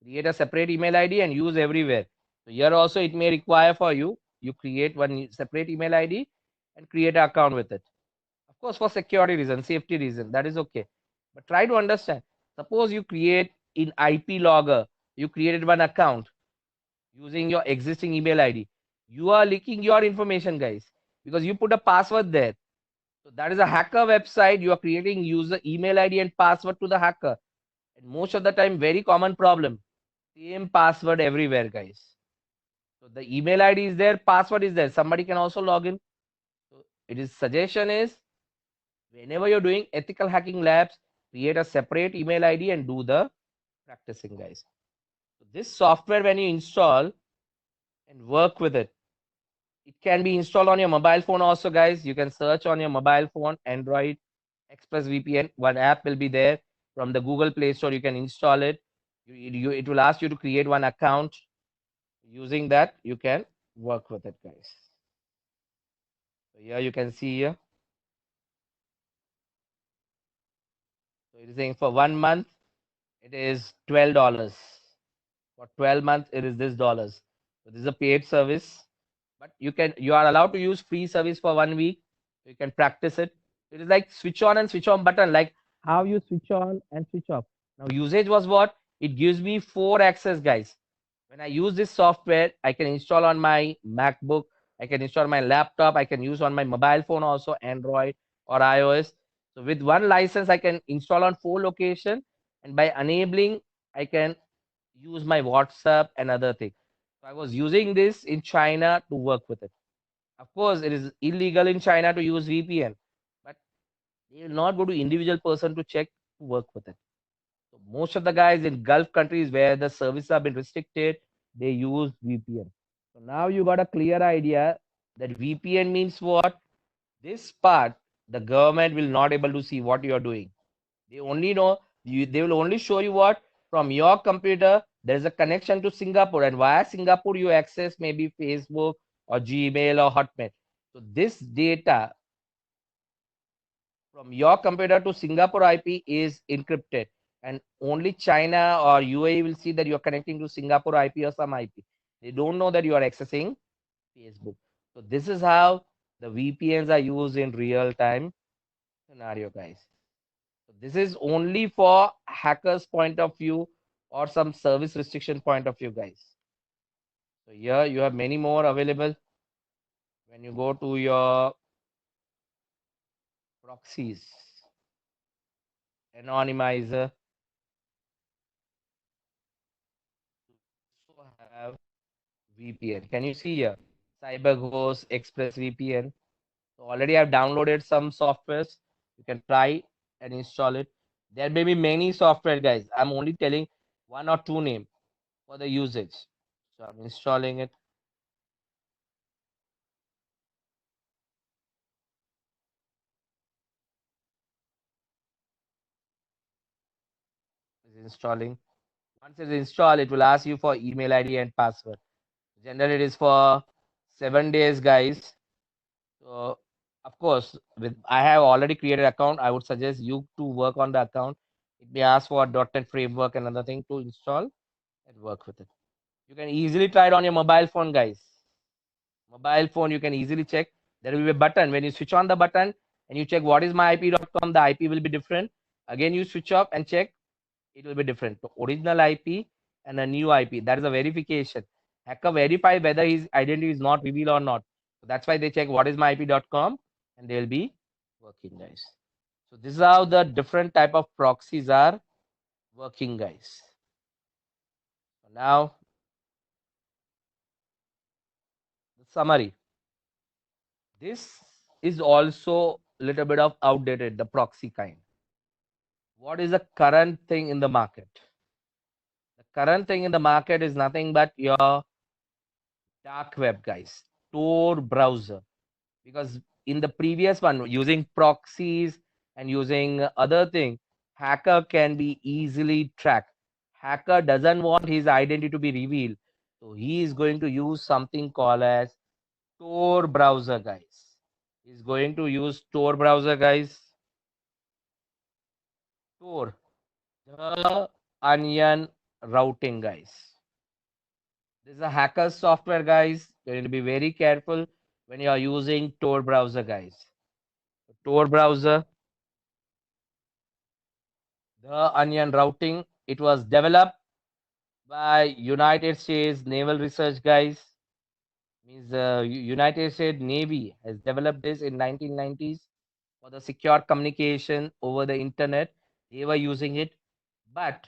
Create a separate email ID and use everywhere. So here also it may require for you, you create one separate email ID and create an account with it. Of course, for security reason, safety reason, that is okay. But try to understand. Suppose you create in IP logger, you created one account using your existing email ID. You are leaking your information, guys, because you put a password there. So that is a hacker website. You are creating user email ID and password to the hacker. And most of the time, very common problem. Same password everywhere, guys. So the email ID is there, password is there. Somebody can also log in. So it is suggestion is whenever you're doing ethical hacking labs, create a separate email ID and do the practicing, guys. So this software, when you install and work with it, it can be installed on your mobile phone also, guys. You can search on your mobile phone, Android, Express VPN. One app will be there from the Google Play Store. You can install it. It will ask you to create one account. Using that, you can work with it, guys. So here you can see here. So it is saying for 1 month, it is $12. For 12 months, it is this dollars. So this is a paid service, but you are allowed to use free service for 1 week. You can practice it. It is like switch on and switch on button, like how you switch on and switch off. Now usage was what? It gives me 4 access, guys. When I use this software, I can install on my MacBook, I can install on my laptop, I can use on my mobile phone also, Android or iOS. So with one license, I can install on 4 locations, and by enabling, I can use my WhatsApp and other things. So I was using this in China to work with it. Of course, it is illegal in China to use VPN, but they will not go to individual person to check to work with it. So most of the guys in Gulf countries where the services have been restricted, they use VPN. So now you got a clear idea that VPN means what? This part, the government will not able to see what you are doing. They only know you. They will only show you what from your computer. There is a connection to Singapore, and via Singapore you access maybe Facebook or Gmail or Hotmail. So this data from your computer to Singapore IP is encrypted, and only China or UAE will see that you are connecting to Singapore IP or some IP. They don't know that you are accessing Facebook. So this is how the VPNs are used in real time scenario, guys. So this is only for hackers point of view or some service restriction point of view, guys. So here you have many more available. When you go to your proxies, anonymizer, also have VPN. Can you see here? CyberGhost, Express VPN. So already I've downloaded some softwares. You can try and install it. There may be many software, guys. I'm only telling one or two name for the usage. So I'm installing it. It's installing. Once it's installed, it will ask you for email ID and password. Generally, it is for 7 days, guys. So, of course, with I have already created account. I would suggest you to work on the account. It may ask for .NET framework and another thing to install and work with it. You can easily try it on your mobile phone, guys. Mobile phone, you can easily check. There will be a button. When you switch on the button and you check what is my IP.com, the IP will be different. Again, you switch off and check, it will be different. So original IP and a new IP. That is a verification. Hacker verify whether his identity is not revealed or not. So that's why they check what is my IP.com and they will be working, guys. So this is how the different type of proxies are working, guys. So now the summary. This is also a little bit of outdated, the proxy kind. What is the current thing in the market? The current thing in the market is nothing but your dark web, guys, Tor browser. Because in the previous one, using proxies and using other thing, hacker can be easily tracked. Hacker doesn't want his identity to be revealed, so he is going to use something called as Tor browser, guys. He's going to use Tor browser, guys. Tor, the onion routing, guys. This is a hacker software, guys. You need to be very careful when you are using Tor browser, guys. Tor browser, the onion routing. It was developed by United States Naval Research, guys. Means the United States Navy has developed this in 1990s for the secure communication over the internet. They were using it, but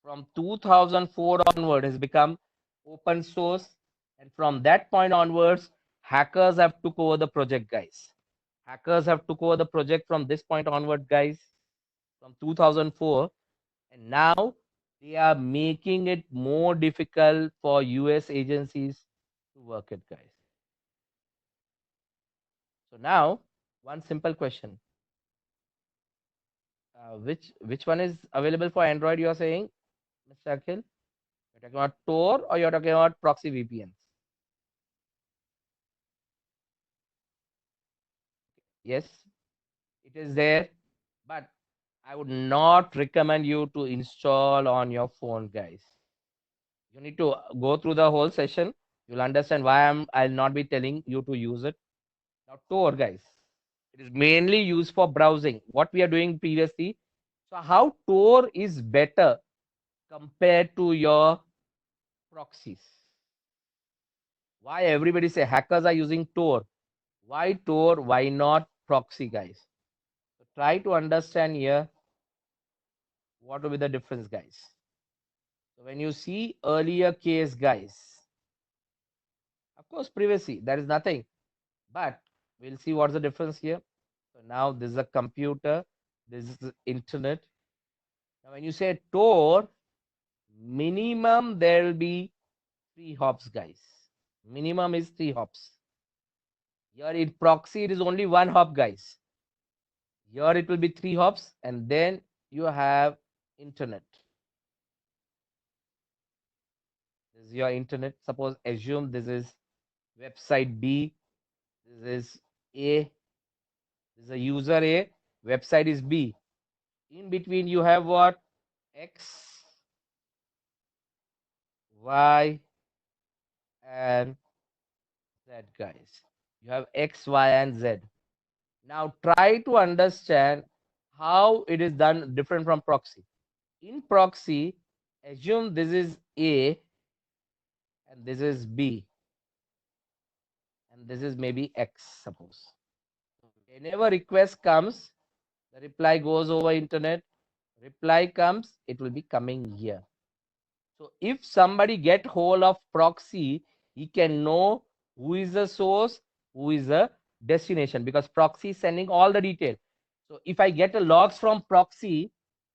from 2004 onward has become open source, and from that point onwards, hackers have took over the project, guys. Hackers have took over the project from this point onward, guys, from 2004, and now they are making it more difficult for US agencies to work it, guys. So now, one simple question: which one is available for Android? You are saying, Mr. Akhil, you're talking about Tor or you're talking about proxy VPNs? Yes, it is there, but I would not recommend you to install on your phone, guys. You need to go through the whole session. You'll understand why I'll not be telling you to use it. Now, Tor, guys, it is mainly used for browsing. What we are doing previously. So, how Tor is better compared to your proxies? Why everybody say hackers are using Tor? Why Tor? Why not proxy, guys? So try to understand here what will be the difference, guys. So when you see earlier case, guys, of course, privacy, there is nothing, but we'll see what's the difference here. So now this is a computer, this is the internet. Now, when you say Tor, minimum there will be 3 hops, guys. Minimum is 3 hops. Here in proxy, it is only 1 hop, guys. Here it will be 3 hops, and then you have internet. This is your internet. Suppose assume this is website B, this is A, this is a user A, website is B. In between you have what? X, Y, and Z, guys. You have X, Y, and Z. Now try to understand how it is done different from proxy. In proxy, assume this is A and this is B and this is maybe X, suppose. Whenever request comes, the reply goes over internet. Reply comes, it will be coming here. So if somebody get hold of proxy, he can know who is the source, who is the destination, because proxy is sending all the detail. So if I get a logs from proxy,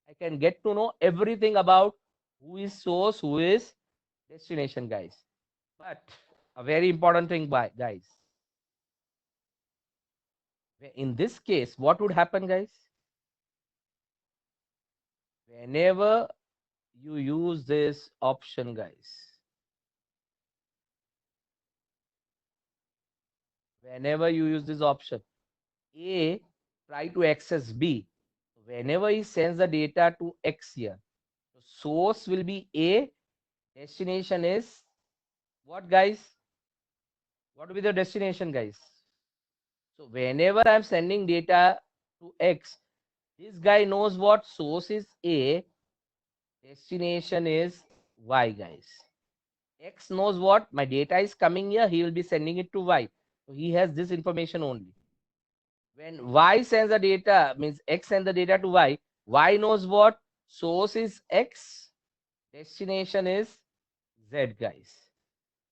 I can get to know everything about who is source, who is destination, guys. But a very important thing, guys. In this case, what would happen, guys? Whenever you use this option, guys, Whenever you use this option, A try to access B. Whenever he sends the data to X here, the source will be A, destination is what, guys? What will be the destination, guys? So whenever I'm sending data to X, this guy knows what source is A, destination is Y, guys. X knows what my data is coming here, he will be sending it to Y. So he has this information only. When Y sends the data, means X sends the data to Y, Y knows what source is X, destination is Z, guys.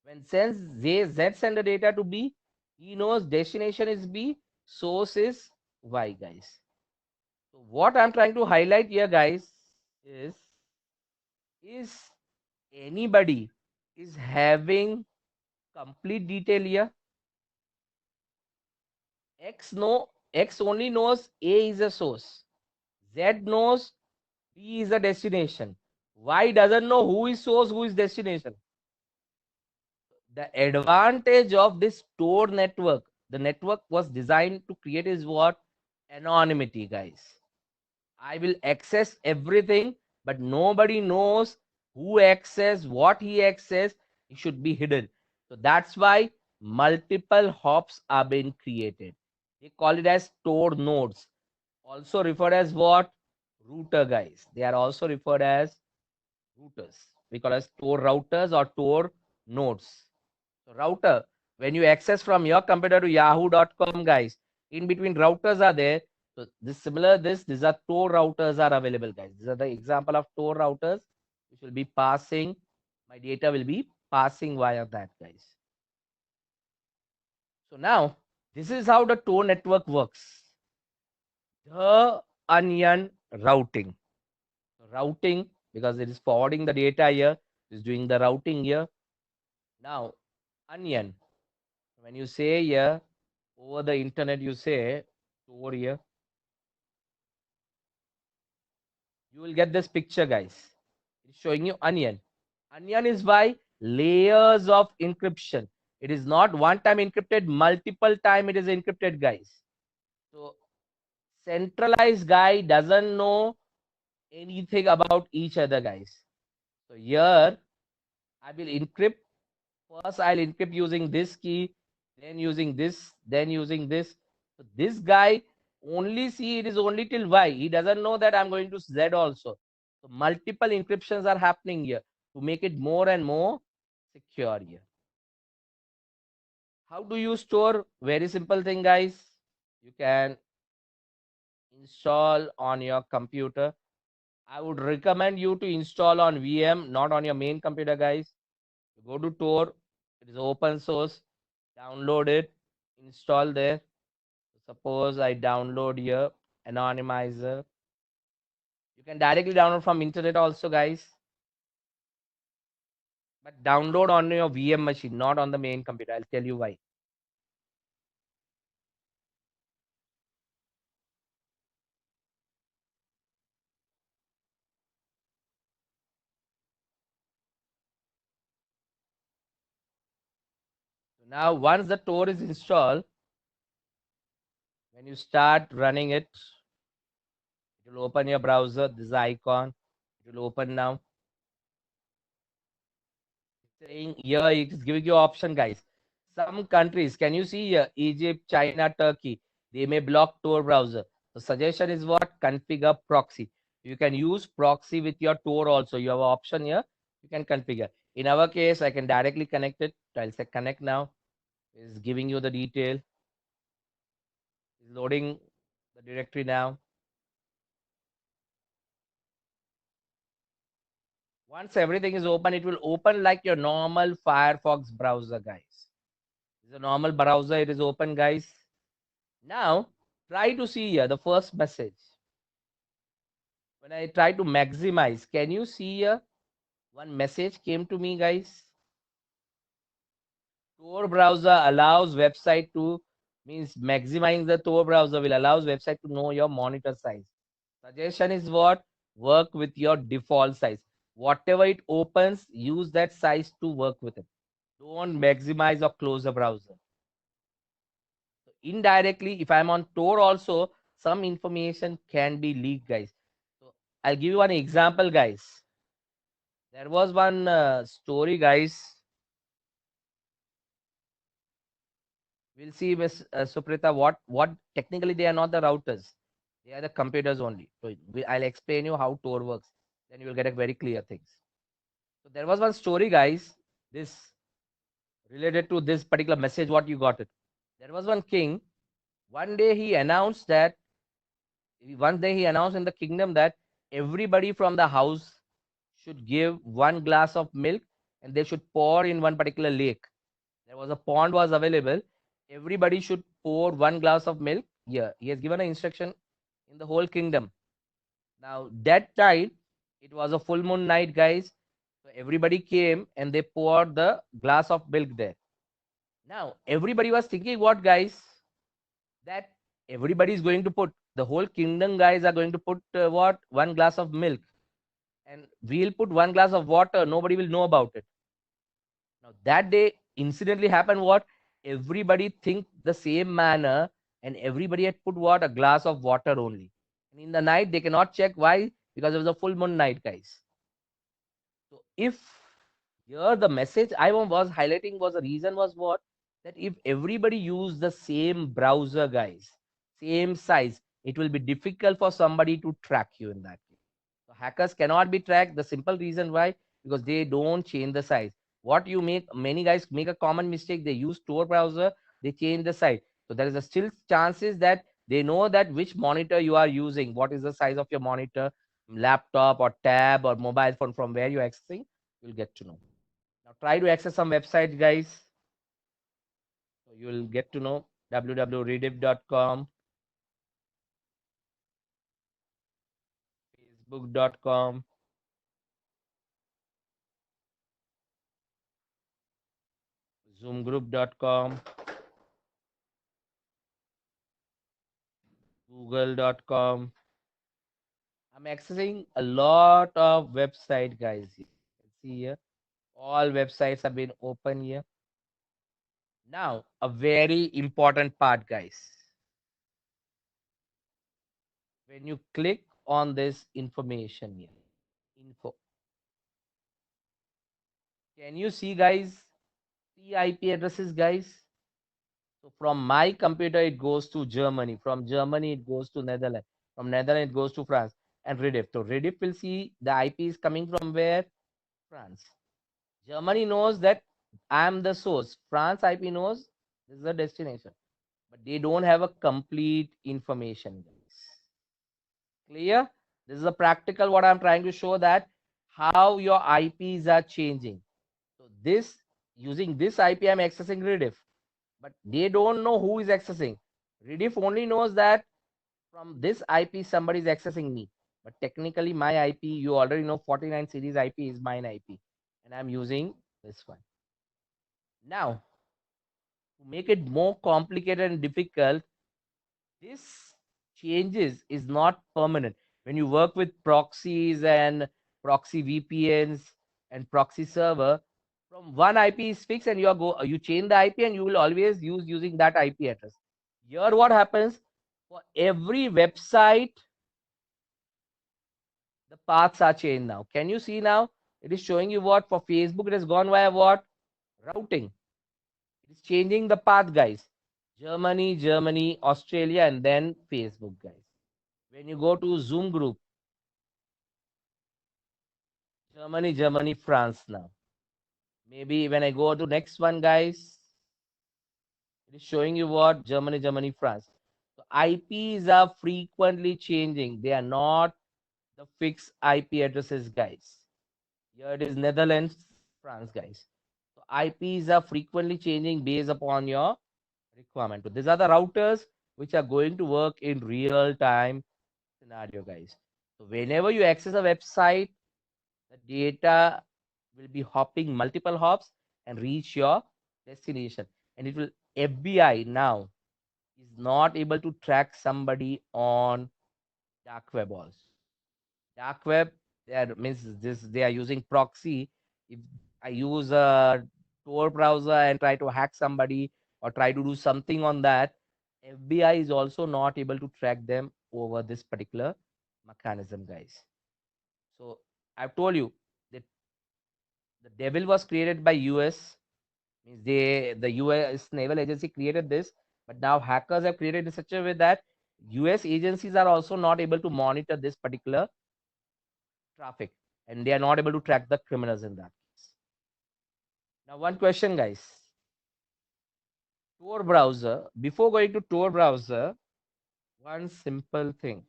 When Z send the data to B, he knows destination is B, source is Y, guys. So what I'm trying to highlight here, guys, is anybody is having complete detail here? X only knows A is a source. Z knows B is a destination. Y doesn't know who is source, who is destination. The advantage of this Tor network, the network was designed to create is what? Anonymity, guys. I will access everything, but nobody knows who access, what he access. It should be hidden. So that's why multiple hops are being created. They call it as Tor nodes. Also referred as what? Router, guys. They are also referred as routers. We call as Tor routers or Tor nodes. So router, when you access from your computer to yahoo.com, guys, in between routers are there. So these are Tor routers are available, guys. These are the example of Tor routers which will be passing, my data will be passing via that, guys. So now, this is how the Tor network works. The onion routing. Routing, because it is forwarding the data here, it is doing the routing here. Now, onion. When you say here, over the internet, you say over here, you will get this picture, guys. It's showing you onion. Onion is by layers of encryption. It is not one time encrypted, multiple time it is encrypted, guys. So centralized guy doesn't know anything about each other, guys. So here I will encrypt. First, I'll encrypt using this key, then using this, then using this. So this guy only see it is only till Y. He doesn't know that I'm going to Z also. So multiple encryptions are happening here to make it more and more secure here. How do you store? Very simple thing, guys. You can install on your computer. I would recommend you to install on VM, not on your main computer, guys. You go to Tor, it is open source, download it, install there. Suppose I download here anonymizer. You can directly download from internet also, guys. But download on your VM machine, not on the main computer. I'll tell you why. So now, once the Tor is installed, when you start running it, it will open your browser. This icon, it will open now. Saying here, it is giving you option, guys. Some countries, can you see here? Egypt, China, Turkey, they may block Tor browser. The suggestion is what? Configure proxy. You can use proxy with your Tor also. You have an option here. You can configure. In our case, I can directly connect it. I'll say connect now. It's giving you the detail. It's loading the directory now. Once everything is open, it will open like your normal Firefox browser, guys. It's a normal browser. It is open, guys. Now, try to see here the first message. When I try to maximize, can you see here? One message came to me, guys. Tor browser allows website to, means maximizing the Tor browser will allows website to know your monitor size. Suggestion is what? Work with your default size. Whatever it opens, use that size to work with it. Don't maximize or close the browser. indirectly, if I'm on Tor also, some information can be leaked, guys. So I'll give you one example, guys. There was one story, guys. We'll see, Miss Suprita, what technically they are not the routers. They are the computers only. So I'll explain you how Tor works. Then you will get a very clear things. So there was one story, guys. This related to this particular message, what you got it. There was one king. One day he announced that one day he announced in the kingdom that everybody from the house should give one glass of milk and they should pour in one particular lake. There was a pond was available. Everybody should pour one glass of milk. Yeah, he has given an instruction in the whole kingdom. Now that night, it was a full moon night, guys. So everybody came and they poured the glass of milk there. Now everybody was thinking, what, guys? That everybody is going to put, the whole kingdom guys are going to put what, one glass of milk, and we'll put one glass of water, nobody will know about it. Now that day incidentally happened, what, everybody think the same manner, and everybody had put what, a glass of water only, and in the night they cannot check. Why? Because it was a full moon night, guys. So if here the message was highlighting was, the reason was what, that if everybody use the same browser, guys, same size, it will be difficult for somebody to track you in that case. So hackers cannot be tracked. The simple reason why, because they don't change the size. What you make, many guys make a common mistake. They use Tor browser, they change the size. So there is a still chances that they know that which monitor you are using, what is the size of your monitor, laptop or tab or mobile phone from where you're accessing, you'll get to know. Now try to access some websites, guys. So you'll get to know www.rediff.com, facebook.com, zoomgroup.com, google.com. I'm accessing a lot of website, guys. You can see here, all websites have been open here. Now, a very important part, guys. When you click on this information here, info, can you see, guys, the IP addresses, guys? So from my computer, it goes to Germany. From Germany, it goes to Netherlands. From Netherlands, it goes to France and Rediff. So Rediff will see the IP is coming from where? France. Germany knows that I am the source. France IP knows this is the destination. But they don't have a complete information, guys. Clear? This is a practical what I'm trying to show, that how your IPs are changing. So this, using this IP, I'm accessing Rediff, but they don't know who is accessing. Rediff only knows that from this IP somebody is accessing me. But technically my IP, you already know 49 series IP is mine IP, and I'm using this one. Now, to make it more complicated and difficult, this changes is not permanent. When you work with proxies and proxy VPNs and proxy server, from one IP is fixed and you change the IP and you will always use using that IP address. Here what happens, for every website, the paths are changed now. Can you see now? It is showing you what, for Facebook it has gone via what? Routing. It is changing the path, guys. Germany, Australia, and then Facebook, guys. When you go to Zoom group, Germany, France now. Maybe when I go to next one, guys, it is showing you what, Germany, France. So IPs are frequently changing. They are not the fixed IP addresses, guys. Here it is Netherlands, France, guys. So IPs are frequently changing based upon your requirement. So these are the routers which are going to work in real time scenario, guys. So whenever you access a website, the data will be hopping multiple hops and reach your destination. And it will, FBI now is not able to track somebody on dark web also. Dark web, they are using proxy. If I use a Tor browser and try to hack somebody or try to do something on that, FBI is also not able to track them over this particular mechanism, guys. So I've told you that the devil was created by US, means the US naval agency created this, but now hackers have created in such a way that US agencies are also not able to monitor this particular traffic, and they are not able to track the criminals in that case. Now, one question, guys. Tor browser. Before going to Tor browser, one simple thing.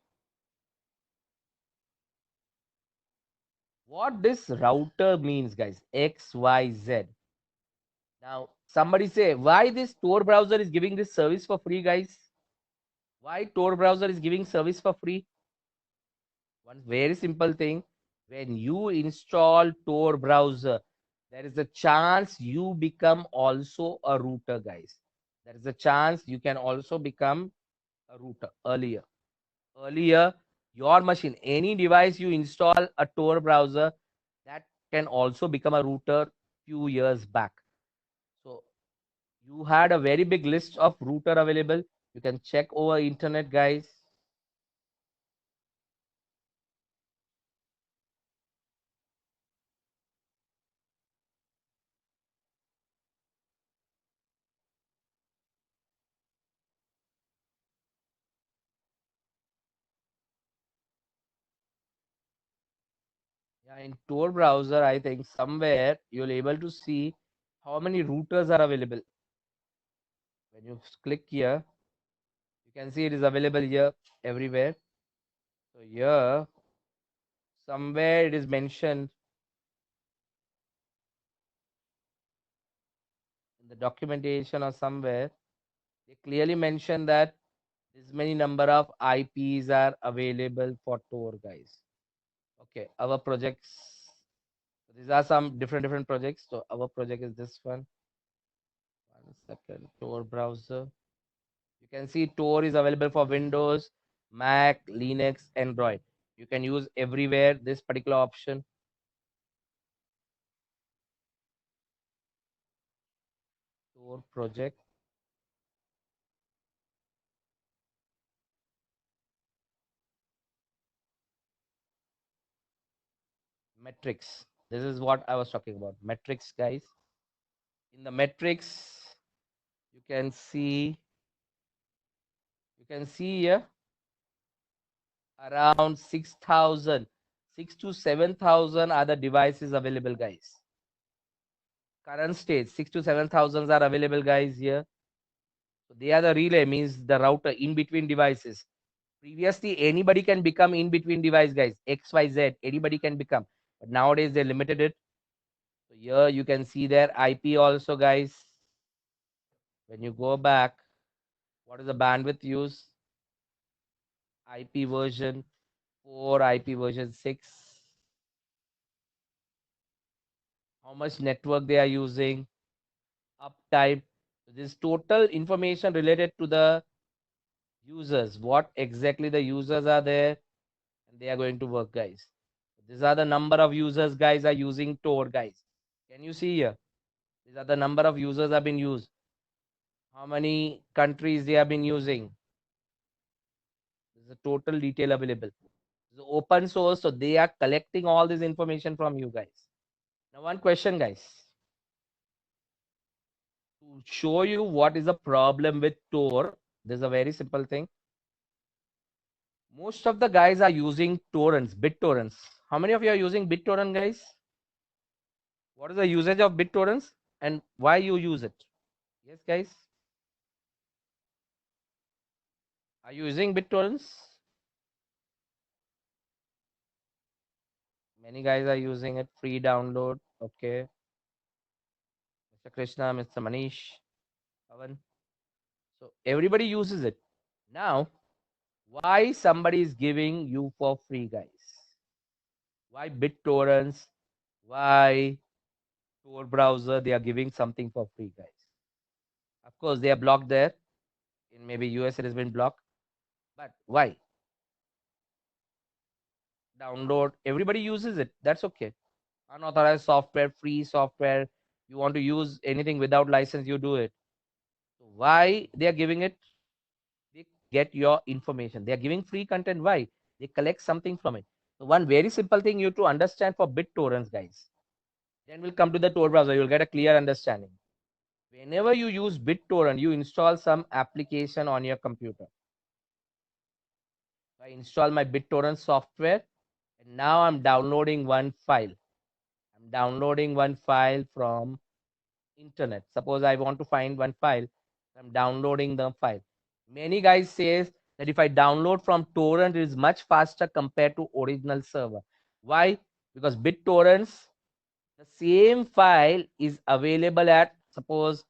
What this router means, guys? X, Y, Z. Now, somebody say, why this Tor browser is giving this service for free, guys? Why Tor browser is giving service for free? One very simple thing. When you install Tor browser, there is a chance you become also a router, guys. There is a chance you can also become a router earlier your machine, any device you install a Tor browser, that can also become a router few years back. So you had a very big list of router available. You can check over internet, guys. Yeah, in Tor browser, I think somewhere you'll able to see how many routers are available. When you click here, you can see it is available here everywhere. So here, somewhere it is mentioned in the documentation or somewhere, they clearly mention that this many number of IPs are available for Tor, guys. Okay, our projects. These are some different projects. So our project is this one. One second, Tor browser. You can see Tor is available for Windows, Mac, Linux, Android. You can use everywhere this particular option. Tor project. Metrics. This is what I was talking about. Metrics, guys. In the metrics, you can see here around 6,000, 6 to 7,000 are the devices available, guys. Current state 6 to 7,000 are available, guys. Here, so they are the relay, means the router in between devices. Previously, anybody can become in between device, guys. XYZ, anybody can become, but nowadays they limited it. So here you can see their IP also, guys. When you go back, what is the bandwidth use? IP version 4, IP version 6. How much network they are using, uptime. This total information related to the users, what exactly the users are there, and they are going to work, guys. These are the number of users, guys, are using Tor, guys. Can you see here? These are the number of users have been used. How many countries they have been using. This is a total detail available. It's open source, so they are collecting all this information from you guys. Now, one question, guys. To show you what is the problem with Tor, there's a very simple thing. Most of the guys are using torrents, BitTorrents. How many of you are using BitTorrent, guys? What is the usage of BitTorrents and why you use it? Yes, guys. Are you using BitTorrents? Many guys are using it. Free download. Okay. Mr. Krishna, Mr. Manish, Pavan. So everybody uses it. Now, why somebody is giving you for free, guys? Why BitTorrents? Why Tor browser? They are giving something for free, guys. Of course, they are blocked there. In maybe US, it has been blocked. But why? Download. Everybody uses it. That's okay. Unauthorized software, free software. You want to use anything without license, you do it. So why they are giving it? get your information. They are giving free content. Why? They collect something from it. So one very simple thing you to understand for BitTorrents, guys. Then we'll come to the Tor browser. You'll get a clear understanding. Whenever you use BitTorrent, you install some application on your computer. I install my BitTorrent software, and now I'm downloading one file. I'm downloading one file from internet. Suppose I want to find one file, I'm downloading the file. Many guys says that if I download from torrent, it is much faster compared to original server. Why? Because BitTorrents, the same file is available at suppose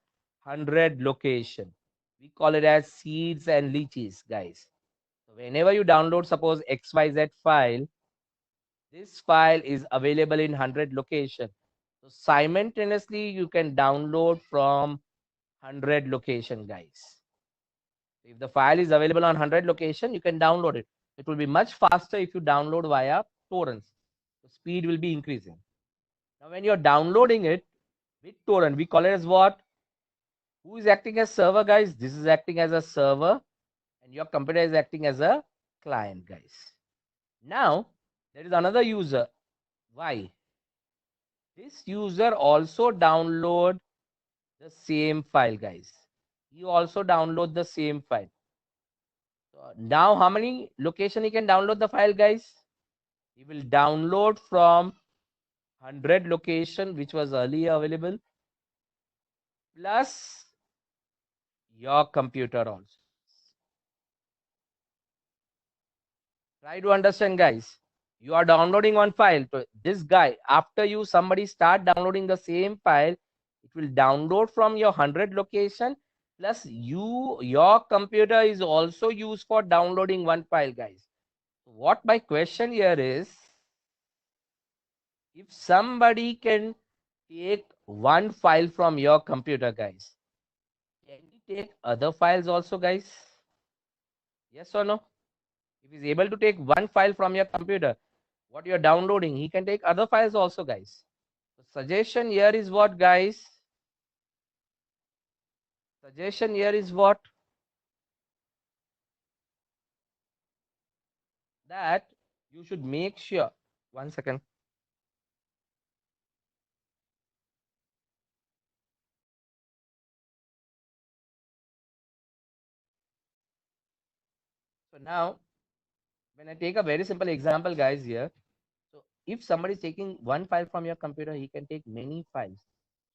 100 location. We call it as seeds and leeches, guys. So whenever you download suppose XYZ file, this file is available in 100 location. So simultaneously you can download from 100 location, guys. If the file is available on 100 location, you can download it. It will be much faster if you download via torrents. The speed will be increasing. Now when you're downloading it with torrent, we call it as what? Who is acting as server, guys? This is acting as a server, and your computer is acting as a client, guys. Now there is another user. Why? This user also download the same file, guys. You also download the same file. So now how many location you can download the file, guys? You will download from 100 location which was earlier available plus your computer also. Try to understand, guys. You are downloading one file. So this guy, after you somebody start downloading the same file, it will download from your 100 location plus your computer is also used for downloading one file, guys. What my question here is, if somebody can take one file from your computer, guys, can he take other files also, guys? Yes or no? If he's able to take one file from your computer, what you're downloading, he can take other files also, guys. The suggestion here is what, guys? Suggestion here is what? That you should make sure. One second. So now, when I take a very simple example, guys, here. So if somebody is taking one file from your computer, he can take many files.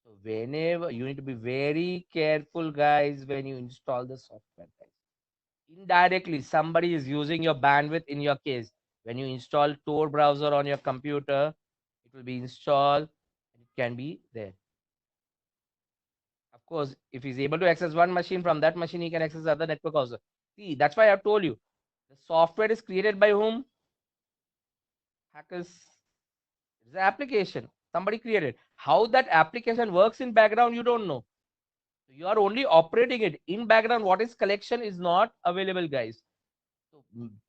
So whenever you need to be very careful, guys, when you install the software, guys. Indirectly, somebody is using your bandwidth in your case. When you install Tor browser on your computer, it will be installed. It can be there. Of course, if he's able to access one machine from that machine, he can access other network also. See, that's why I've told you. The software is created by whom? Hackers. It's an application. Somebody created. How that application works in background, you don't know. You are only operating it in background. What is collection is not available, guys. So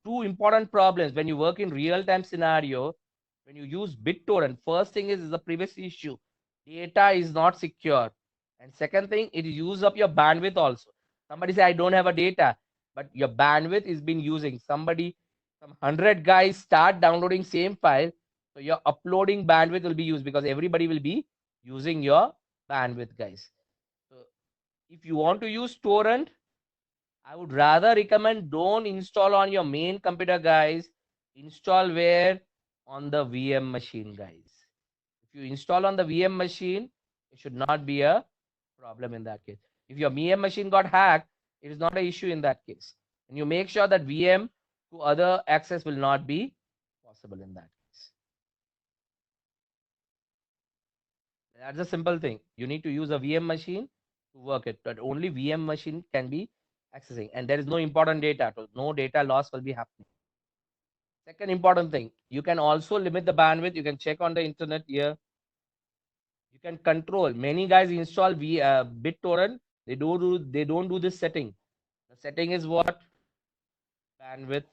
two important problems when you work in real time scenario. When you use BitTorrent, first thing is the privacy issue. Data is not secure, and second thing, it use up your bandwidth also. Somebody say I don't have a data, but your bandwidth is been using. Somebody, some 100 guys start downloading same file, so your uploading bandwidth will be used because everybody will be using your bandwidth, guys. So if you want to use torrent, I would rather recommend don't install on your main computer, guys. Install where? On the VM machine, guys. If you install on the VM machine, it should not be a problem in that case. If your VM machine got hacked, it is not an issue in that case. And you make sure that VM to other access will not be possible in that case. That's a simple thing. You need to use a VM machine to work it, but only VM machine can be accessing, and there is no important data. So no data loss will be happening. Second important thing, you can also limit the bandwidth. You can check on the internet here. You can control. Many guys install BitTorrent. They don't do this setting. The setting is what? Bandwidth.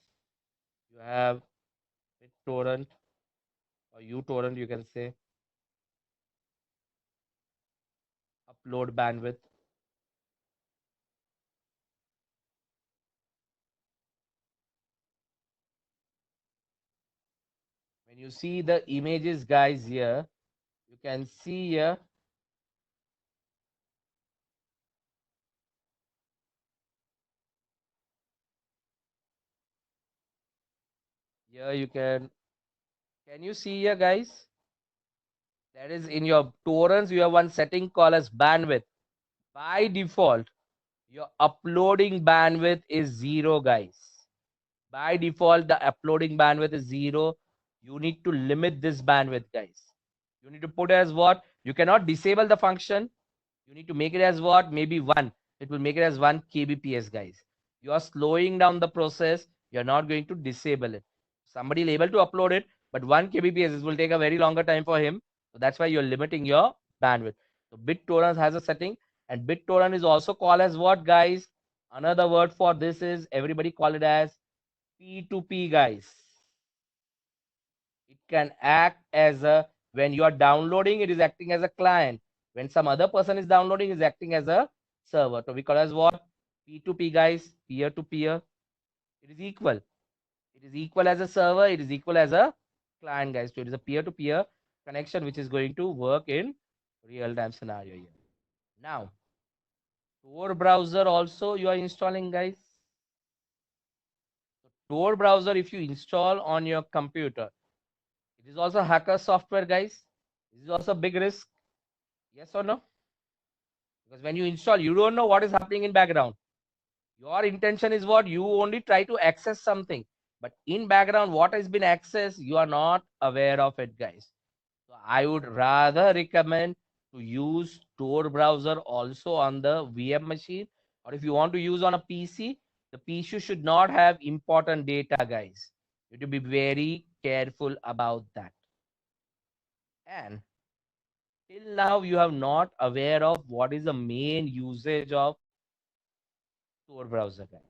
You have BitTorrent or uTorrent. You can say upload bandwidth. When you see the images, guys, here, you can see here. Here you can you see here, guys? That is in your torrents, you have one setting called as bandwidth. By default, your uploading bandwidth is 0, guys. By default, the uploading bandwidth is 0. You need to limit this bandwidth, guys. You need to put as what? You cannot disable the function. You need to make it as what? Maybe 1. It will make it as 1 kbps, guys. You are slowing down the process. You're not going to disable it. Somebody will able to upload it, but 1 kbps, this will take a very longer time for him. So that's why you're limiting your bandwidth. So BitTorrent has a setting, and BitTorrent is also called as what, guys? Another word for this is everybody call it as P2P, guys. It can act as a, when you are downloading, it is acting as a client. When some other person is downloading, it is acting as a server. So we call as what? P2P, guys, peer to peer. It is equal. It is equal as a server, it is equal as a client, guys. So it is a peer to peer connection which is going to work in real time scenario here. Now, Tor browser also you are installing, guys. So Tor browser, if you install on your computer, it is also hacker software, guys. This is also a big risk. Yes or no? Because when you install, you don't know what is happening in background. Your intention is what? You only try to access something. But in background, what has been accessed, you are not aware of it, guys. So I would rather recommend to use Tor browser also on the VM machine. Or if you want to use on a PC, the PC should not have important data, guys. You have to be very careful about that. And till now, you have not aware of what is the main usage of Tor browser, guys.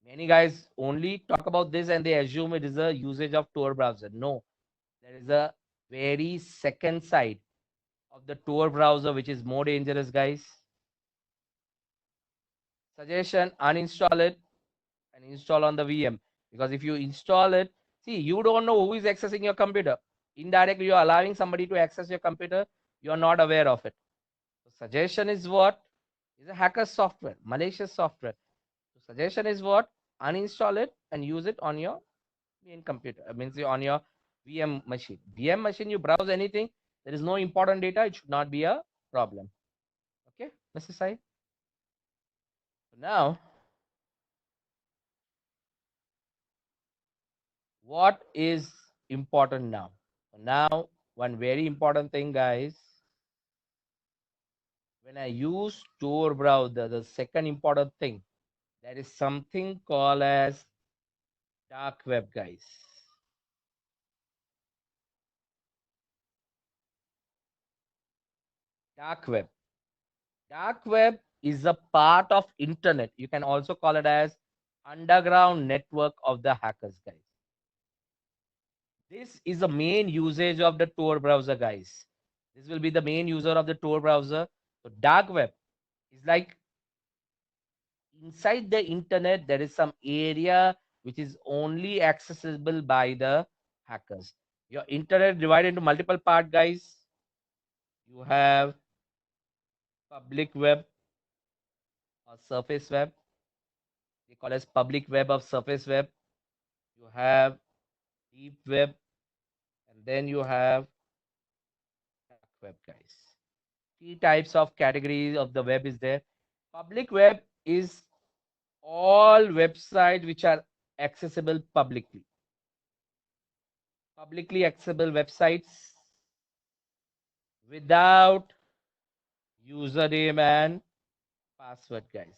Many guys only talk about this and they assume it is a usage of Tor browser. No, there is a very second side of the Tor browser which is more dangerous, guys. Suggestion: uninstall it and install on the VM, because if you install it, see, you don't know who is accessing your computer. Indirectly, you are allowing somebody to access your computer. You are not aware of it. So suggestion is what? Is a hacker software, malicious software. So suggestion is what? Uninstall it and use it on your main computer. Means on your VM machine. VM machine, you browse anything. There is no important data. It should not be a problem. Okay, Mr. Sai. So now, what is important now? So now, one very important thing, guys. When I use Tor browser, the second important thing, there is something called as dark web, guys. Dark web. Dark web is a part of internet. You can also call it as underground network of the hackers, guys. This is the main usage of the Tor browser, guys. This will be the main user of the Tor browser. So dark web is like inside the internet, there is some area which is only accessible by the hackers. Your internet divided into multiple part, guys. You have public web or surface web. They call as public web of surface web. You have deep web, and then you have dark web, guys. Three types of categories of the web is there. Public web is all websites which are accessible publicly. Publicly accessible websites without username and password, guys.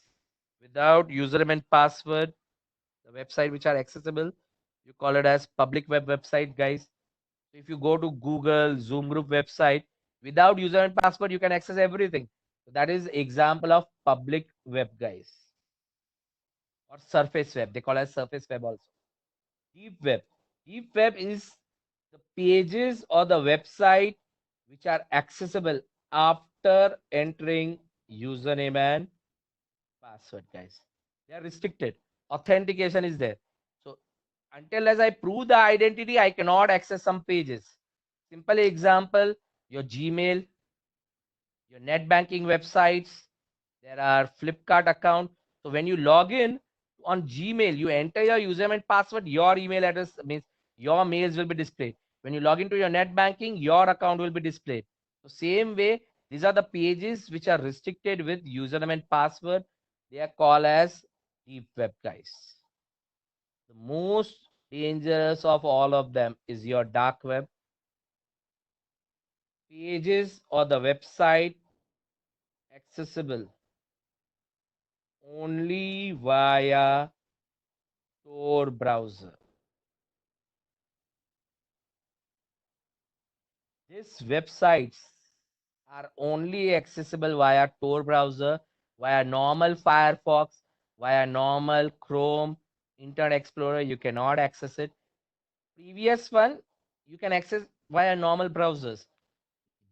Without username and password, the website which are accessible, you call it as public web website, guys. So if you go to Google, Zoom group website, without user and password, you can access everything. So that is example of public web, guys. Or surface web. They call it surface web also. Deep web. Deep web is the pages or the website which are accessible after entering username and password, guys. They are restricted. Authentication is there. So Until as I prove the identity, I cannot access some pages. Simple example, your Gmail, your net banking websites, there are Flipkart account. So when you log in on Gmail, you enter your username and password, your email address means your mails will be displayed. When you log into your net banking, your account will be displayed. So same way, these are the pages which are restricted with username and password. They are called as deep web, guys. The most dangerous of all of them is your dark web pages or the website accessible only via Tor browser. These websites are only accessible via Tor browser, via normal Firefox, via normal Chrome, Internet Explorer. You cannot access it. Previous one, you can access via normal browsers.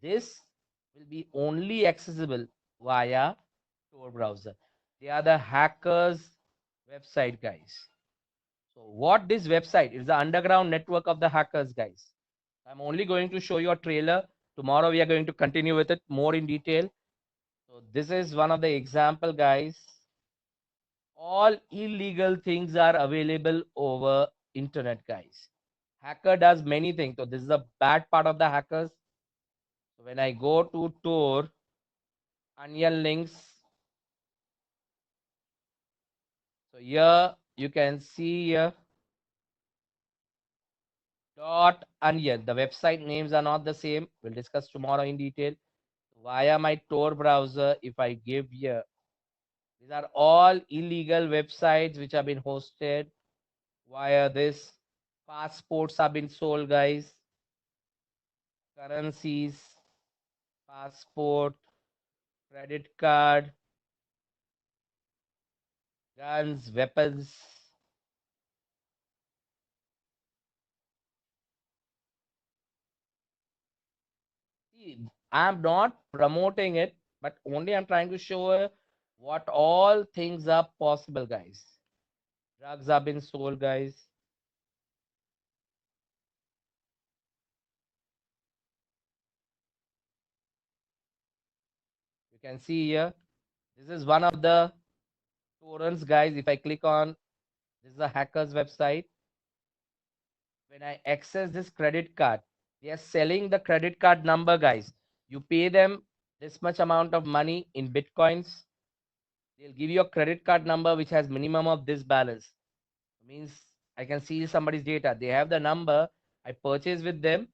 This will be only accessible via Tor browser. They are the hackers website, guys. So what this website is, the underground network of the hackers, guys. I'm only going to show you a trailer. Tomorrow we are going to continue with it more in detail. So this is one of the example, guys. All illegal things are available over internet, guys. Hacker does many things. So this is the bad part of the hackers. So when I go to Tor, onion links. So here you can see here dot onion. The website names are not the same. We'll discuss tomorrow in detail. Via my Tor browser, if I give here, these are all illegal websites which have been hosted via this. Passports have been sold, guys. Currencies, passport, credit card, guns, weapons. See, I'm not promoting it, but only I'm trying to show what all things are possible, guys. Drugs have been sold, guys. You can see here. This is one of the torrents, guys. If I click on this is a hacker's website. When I access this credit card, they are selling the credit card number, guys. You pay them this much amount of money in bitcoins. They'll give you a credit card number which has minimum of this balance. Means I can see somebody's data. They have the number. I purchase with them.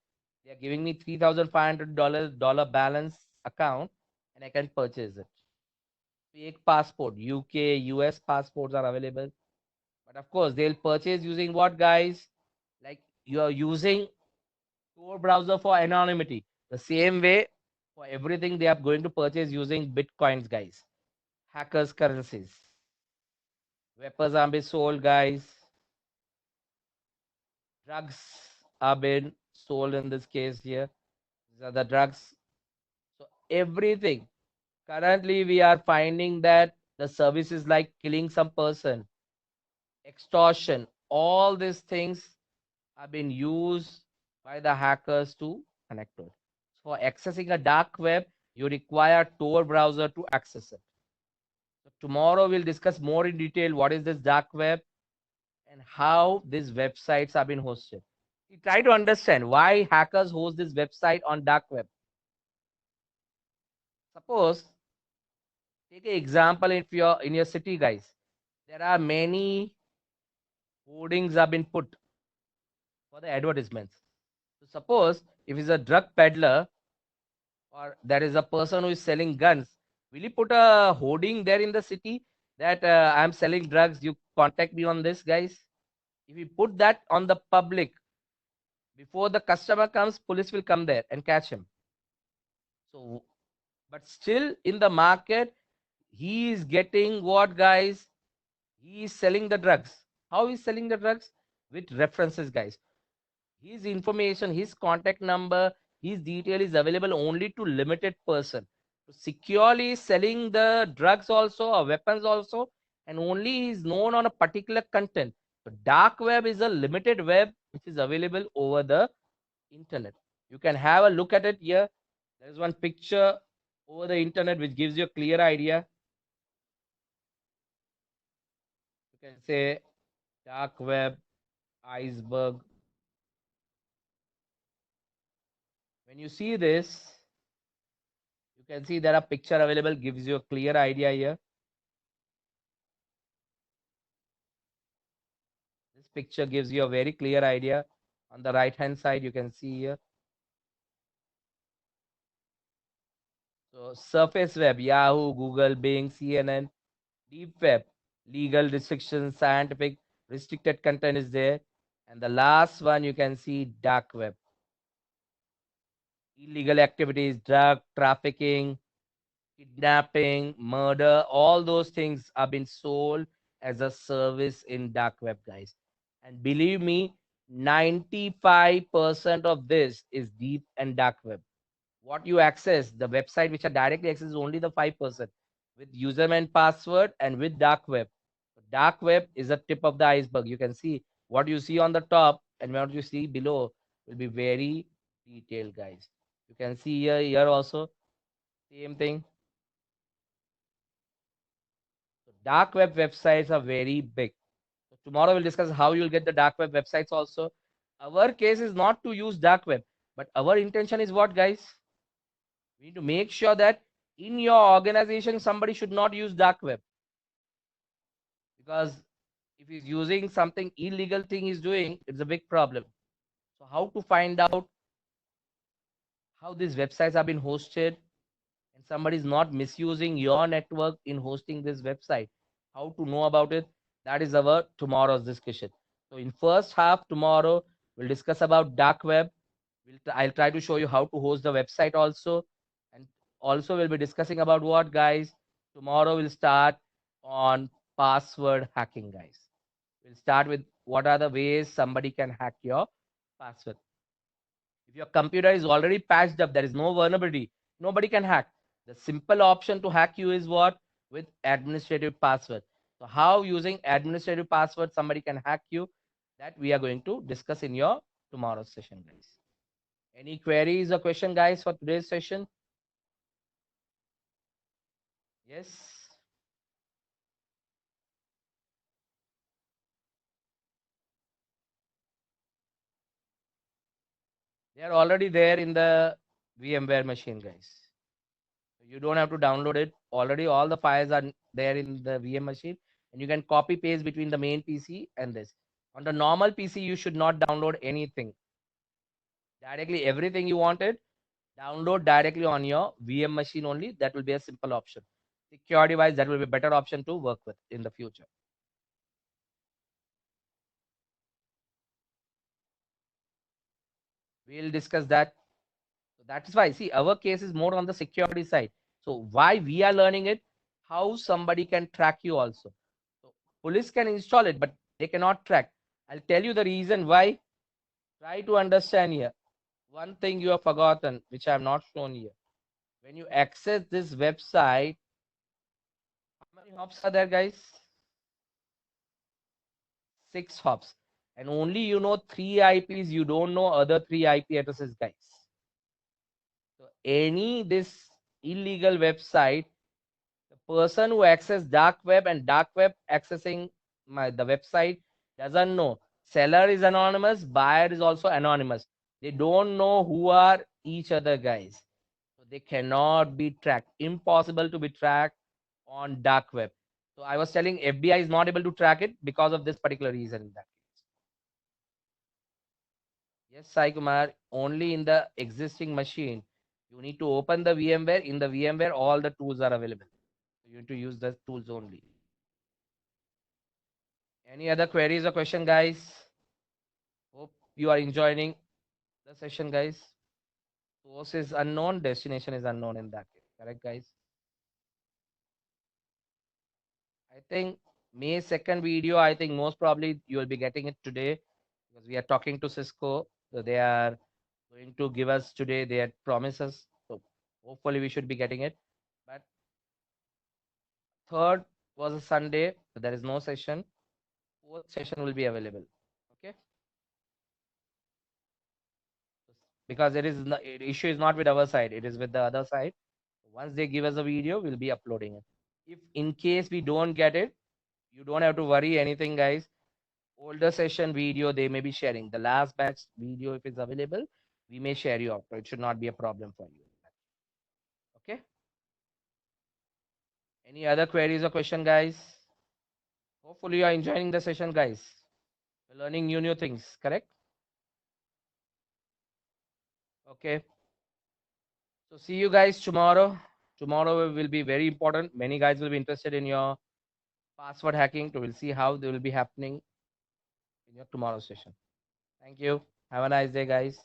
They are giving me $3,500 balance account, and I can purchase it. Fake passport, UK, US passports are available. But of course, they'll purchase using what, guys? Like you are using Tor browser for anonymity. The same way for everything they are going to purchase using bitcoins, guys. Hackers currencies. Weapons are being sold, guys. Drugs are being sold in this case here. These are the drugs. So everything. Currently, we are finding that the services like killing some person, extortion, all these things have been used by the hackers to connect to it. For accessing a dark web, you require Tor browser to access it. So tomorrow we'll discuss more in detail what is this dark web and how these websites have been hosted. We try to understand why hackers host this website on dark web. Suppose take an example if you're in your city, guys. There are many hoardings have been put for the advertisements. So suppose if it's a drug peddler or there is a person who is selling guns, will you put a hoarding there in the city that I'm selling drugs, you contact me on this, guys? If you put that on the public, before the customer comes, police will come there and catch him. So, but still in the market, he is getting what, guys? He is selling the drugs. How is selling the drugs? With references, guys. His information, his contact number, his detail is available only to limited person. So securely selling the drugs also or weapons also, and only is known on a particular content. So dark web is a limited web which is available over the internet. You can have a look at it here. There is one picture over the internet which gives you a clear idea. You can say dark web, iceberg. When you see this, you can see there are picture available, gives you a clear idea here. This picture gives you a very clear idea. On the right hand side, you can see here. So surface web, Yahoo, Google, Bing, CNN. Deep web, legal restrictions, scientific restricted content is there. And the last one you can see dark web, illegal activities, drug trafficking, kidnapping, murder, all those things are being sold as a service in dark web, guys. And believe me, 95% of this is deep and dark web. What you access, the website which are directly accessed is only the 5% with username and password and with dark web. Dark web is a tip of the iceberg. You can see what you see on the top and what you see below will be very detailed, guys. You can see here also, same thing. So dark web websites are very big. So tomorrow we'll discuss how you'll get the dark web websites also. Our case is not to use dark web, but our intention is what, guys? We need to make sure that in your organization somebody should not use dark web, because if he's using something illegal thing he's doing, it's a big problem. So how to find out how these websites have been hosted and somebody is not misusing your network in hosting this website, how to know about it? That is our tomorrow's discussion. So in first half tomorrow we'll discuss about dark web. I'll try to show you how to host the website also, and also we'll be discussing about what, guys? Tomorrow we'll start on password hacking, guys. We'll start with what are the ways somebody can hack your password. If your computer is already patched up, there is no vulnerability, nobody can hack. The simple option to hack you is what? With administrative password. So how using administrative password somebody can hack you, that we are going to discuss in your tomorrow's session, guys. Any queries or question, guys, for today's session? Yes, they are already there in the VMware machine, guys. You don't have to download it. Already all the files are there in the VM machine, and you can copy paste between the main PC and this. On the normal PC, you should not download anything. Directly everything you wanted, download directly on your VM machine only. That will be a simple option. Security wise, that will be a better option to work with in the future. We'll discuss that. So that is why, see, our case is more on the security side. So why we are learning it, how somebody can track you also. So police can install it, but they cannot track. I'll tell you the reason why. Try to understand here. One thing you have forgotten, which I have not shown here. When you access this website, how many hops are there, guys? 6 hops. And only you know 3 IPs, you don't know other 3 IP addresses, guys. So any this illegal website, the person who access dark web and dark web accessing the website doesn't know. Seller is anonymous, buyer is also anonymous. They don't know who are each other, guys. So they cannot be tracked. Impossible to be tracked on dark web. So I was telling FBI is not able to track it because of this particular reason. That yes, Sai Kumar, only in the existing machine. You need to open the VMware. In the VMware, all the tools are available. You need to use the tools only. Any other queries or question, guys? Hope you are enjoying the session, guys. Source is unknown, destination is unknown in that case. Correct, guys? I think May 2nd video, I think most probably you will be getting it today because we are talking to Cisco. So they are going to give us today their promises. So hopefully we should be getting it. But third was a Sunday, so there is no session. both session will be available. Okay, because it is issue is not with our side, it is with the other side. Once they give us a video, we'll be uploading it. If in case we don't get it, you don't have to worry anything, guys. Older session video they may be sharing. The last batch video, if it's available, we may share you after. It should not be a problem for you. Okay. Any other queries or question, guys? Hopefully you are enjoying the session, guys. We're learning new things, correct? Okay. So see you guys tomorrow. Tomorrow will be very important. Many guys will be interested in your password hacking. So we'll see how they will be happening in your tomorrow session. Thank you. Have a nice day, guys.